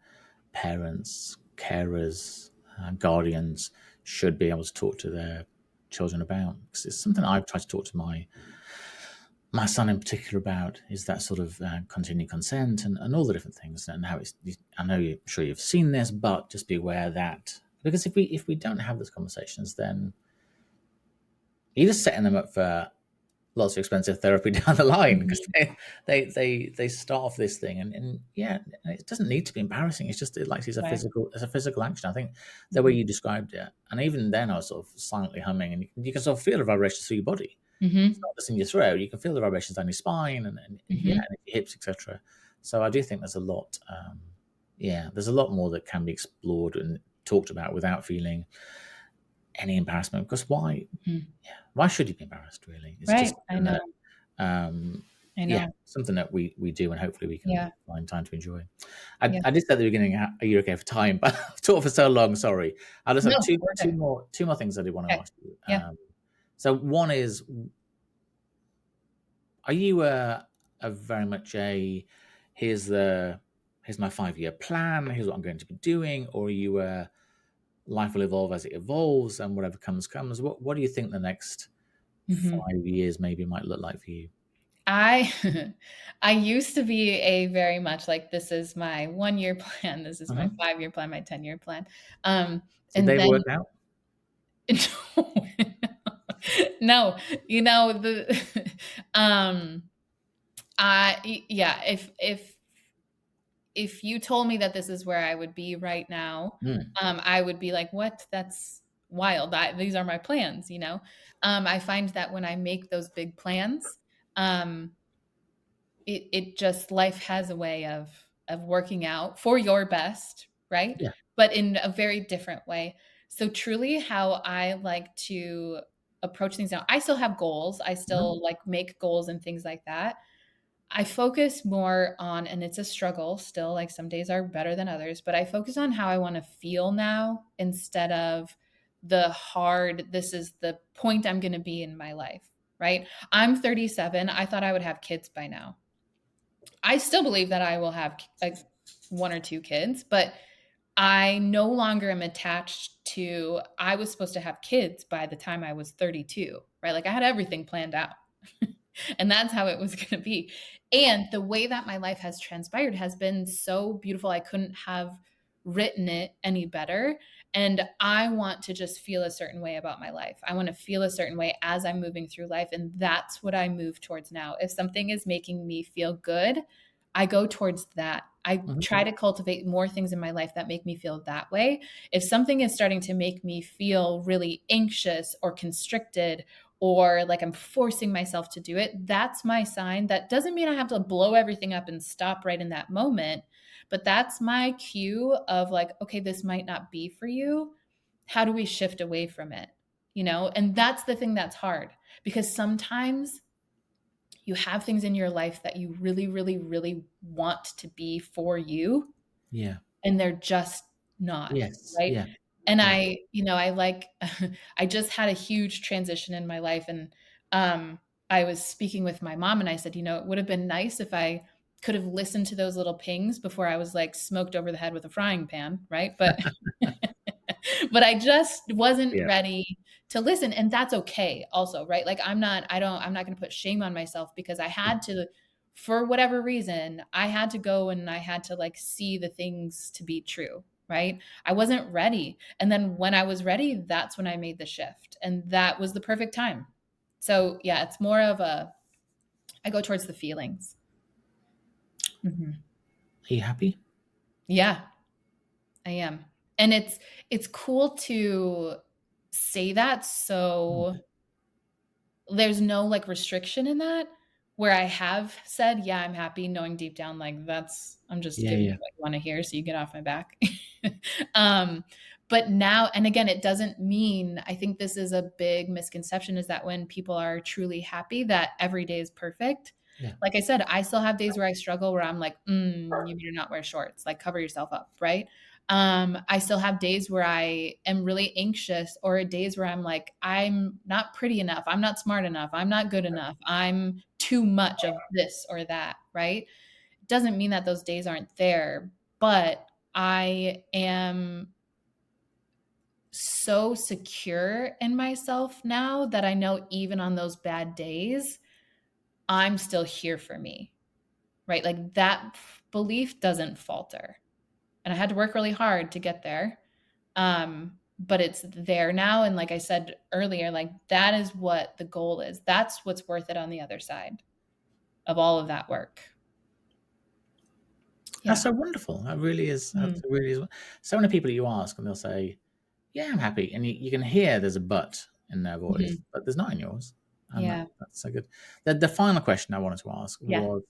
parents, carers, guardians should be able to talk to their children about. Because it's something I've tried to talk to my son in particular about, is that sort of continued consent and all the different things, and how it's. I know I'm sure you've seen this, but just be aware that, because if we don't have those conversations, then you're just setting them up for lots of expensive therapy down the line, because Mhm. they start off this thing, and yeah, it doesn't need to be embarrassing. It's just like Right. it's a physical action. I think the way Mhm. you described it, and even then I was sort of silently humming, and you can sort of feel the vibrations through your body. It's Mhm. not just in your throat. You can feel the vibrations down your spine and yeah, Mhm. and your hips, etc. So I do think there's a lot. Yeah, there's a lot more that can be explored and talked about without feeling any embarrassment. Because why? Mhm. Yeah, why should you be embarrassed? Really, it's Right. just I something that, know. I yeah, know. something that we do, and hopefully we can Yeah. find time to enjoy. Yeah. I did say at the beginning, are you okay for time? But I've talked for so long. Sorry. I just have No, we're good. two more things I did want to Okay. ask you. Yeah. So one is, are you a very much a here's the here's my 5 year plan, here's what I'm going to be doing, or are you a life will evolve as it evolves and whatever comes comes? What do you think the next Mhm. 5 years maybe might look like for you? I I used to be a very much like, "This is my one-year plan, this is my Mhm. 5-year plan, my 10-year plan." Um, Did and they then work out? No, the um yeah, if you told me that this is where I would be right now, Mm. I would be like, "What? That's wild. These are my plans." I find that when I make those big plans, um, it just life has a way of working out for your best, right? Yeah. But in a very different way. So truly how I like to approach things now, I still have goals. I Mhm. still like make goals and things like that. I focus more on, and it's a struggle still, like some days are better than others, but I focus on how I want to feel now instead of the hard, this is the point I'm going to be in my life, right? I'm 37. I thought I would have kids by now. I still believe that I will have like one or two kids, but I no longer am attached to, I was supposed to have kids by the time I was 32, right? Like I had everything planned out. And that's how it was going to be. And the way that my life has transpired has been so beautiful. I couldn't have written it any better. And I want to just feel a certain way about my life. I want to feel a certain way as I'm moving through life. And that's what I move towards now. If something is making me feel good, I go towards that. I Mhm. try to cultivate more things in my life that make me feel that way. If something is starting to make me feel really anxious or constricted or like I'm forcing myself to do it, that's my sign. That doesn't mean I have to blow everything up and stop right in that moment, but that's my cue of like, okay, this might not be for you. How do we shift away from it? And that's the thing that's hard because sometimes you have things in your life that you really, really, really want to be for you, Yeah. and they're just not, Yes. right? Yeah. And Yeah. I like I just had a huge transition in my life, and I was speaking with my mom and I said, it would have been nice if I could have listened to those little pings before I was like smoked over the head with a frying pan, right? But but I just wasn't Yeah. ready to listen, and that's okay also, right? Like I'm not going to put shame on myself because I had to, for whatever reason, I had to go and I had to like see the things to be true, right? I wasn't ready. And then when I was ready, that's when I made the shift, and that was the perfect time. So, yeah, it's more of a I go towards the feelings. Mhm. Are you happy? Yeah, I am. And it's cool to say that, Mm. so there's no, like, restriction in that, where I have said, "Yeah, I'm happy," knowing deep down, like, that's I'm just Yeah. giving you Yeah. what you wanna hear, so you get off my back. Um, but now and again, it doesn't mean I think this is a big misconception is that when people are truly happy, that every day is perfect. Yeah. Like I said, I still have days where I struggle, where I'm like, you better not wear shorts," like, cover yourself up, right? I still have days where I am really anxious or days where I'm like, I'm not pretty enough. I'm not smart enough. I'm not good enough. I'm too much of this or that, right? It doesn't mean that those days aren't there, but I am so secure in myself now that I know even on those bad days, I'm still here for me, right? Like that belief doesn't falter. And I had to work really hard to get there. But it's there now. And like I said earlier, like that is what the goal is. That's what's worth it on the other side of all of that work. That's Yeah. so wonderful. That really is. That Mm. really is. So many people you ask, and they'll say, "Yeah, I'm happy," and you can hear there's a but in their voice, Mhm. but there's not in yours, and Yeah. that's so good. The final question I wanted to ask Yeah. was,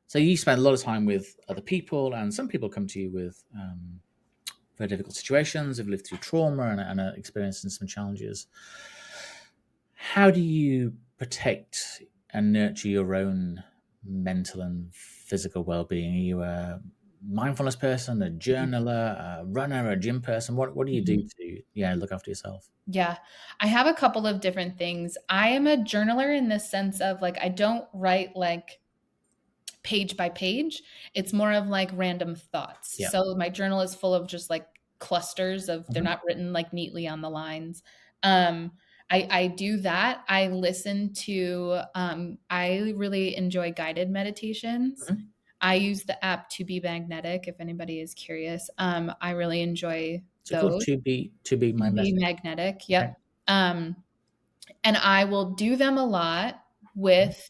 so you spend a lot of time with other people, and some people come to you with very difficult situations, have lived through trauma and are experiencing some challenges. How do you protect and nurture your own mental and physical well-being? Are you a mindfulness person, a Mhm. journaler, a runner, a gym person? What do you do Mhm. to look after yourself? Yeah. I have a couple of different things. I am a journaler in the sense of like, I don't write like page by page. It's more of like random thoughts. Yeah. So my journal is full of just like clusters of they're Mhm. not written like neatly on the lines. Um, I do that. I listen to I really enjoy guided meditations. Mhm. I use the app To Be Magnetic if anybody is curious. I really enjoy So called those. to be To my Be message. Magnetic. Okay. Yep. Um and I will do them a lot with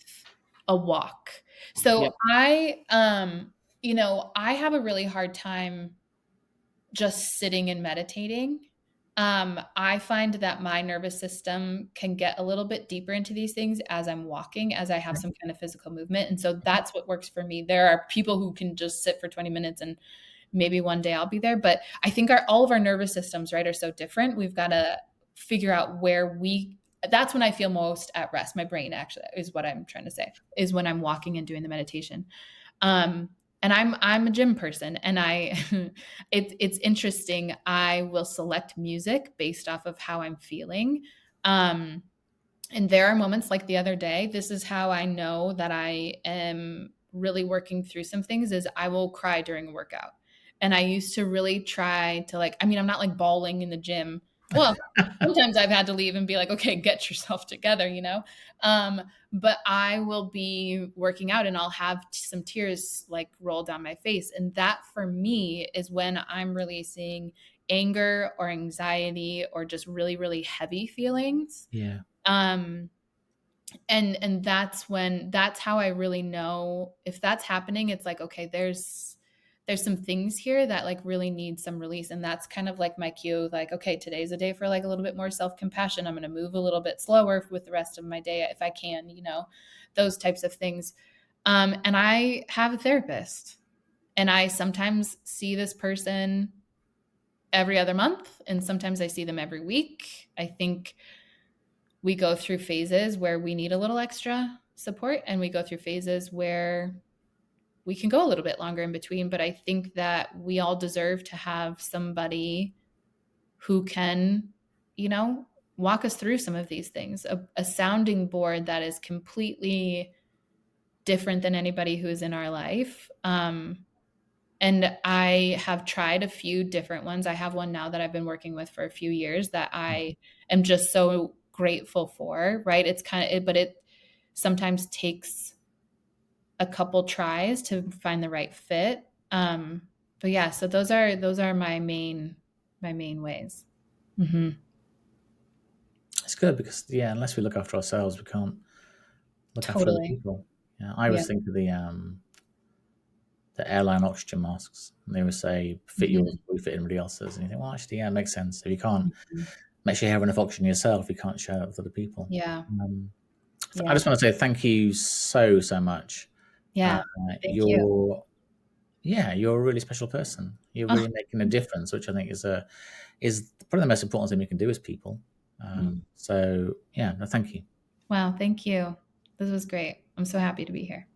a walk. Yeah. So I have a really hard time just sitting and meditating. I find that my nervous system can get a little bit deeper into these things as I'm walking, as I have some kind of physical movement. And so that's what works for me. There are people who can just sit for 20 minutes and maybe one day I'll be there. But I think all of our nervous systems, right, are so different. We've got to figure out that's when I feel most at rest. My brain actually is what I'm trying to say, is when I'm walking and doing the meditation. Um, and I'm a gym person, and it's interesting. I will select music based off of how I'm feeling. Um, and there are moments like the other day, this is how I know that I am really working through some things, is I will cry during a workout. And I used to really try to I'm not like bawling in the gym. Well, sometimes I've had to leave and be like, okay, get yourself together, you know? But I will be working out and I'll have some tears like roll down my face. And that for me is when I'm releasing anger or anxiety or just really, really heavy feelings. Yeah. Um, and that's how I really know if that's happening. It's like, okay, there's some things here that like really need some release. And that's kind of like my cue, like, okay, today's a day for like a little bit more self-compassion. I'm going to move a little bit slower with the rest of my day if I can, those types of things. And I have a therapist, and I sometimes see this person every other month, and sometimes I see them every week. I think we go through phases where we need a little extra support, and we go through phases where we can go a little bit longer in between. But I think that we all deserve to have somebody who can, walk us through some of these things, a sounding board that is completely different than anybody who is in our life. And I have tried a few different ones. I have one now that I've been working with for a few years that I am just so grateful for, right? It's but it sometimes takes a couple tries to find the right fit. But yeah, so those are my main ways. Mm-hmm. It's good because, yeah, unless we look after ourselves, we can't look after other Totally. people. Yeah, I Yeah. always think of the airline oxygen masks, and they would say, "Fit yours, Mhm. we fit anybody else's." And you think, well, actually, yeah, it makes sense. If you can't Mhm. make sure you have enough oxygen yourself, you can't share it with other people. Yeah. Um, I Yeah. just want to say thank you so much. Uh, Yeah. Thank you. you're Yeah, you're a really special person. You're Oh, really making a difference, which I think is probably the most important thing we can do as people. mm. So yeah, no, thank you. Wow. Thank you. This was great. I'm so happy to be here.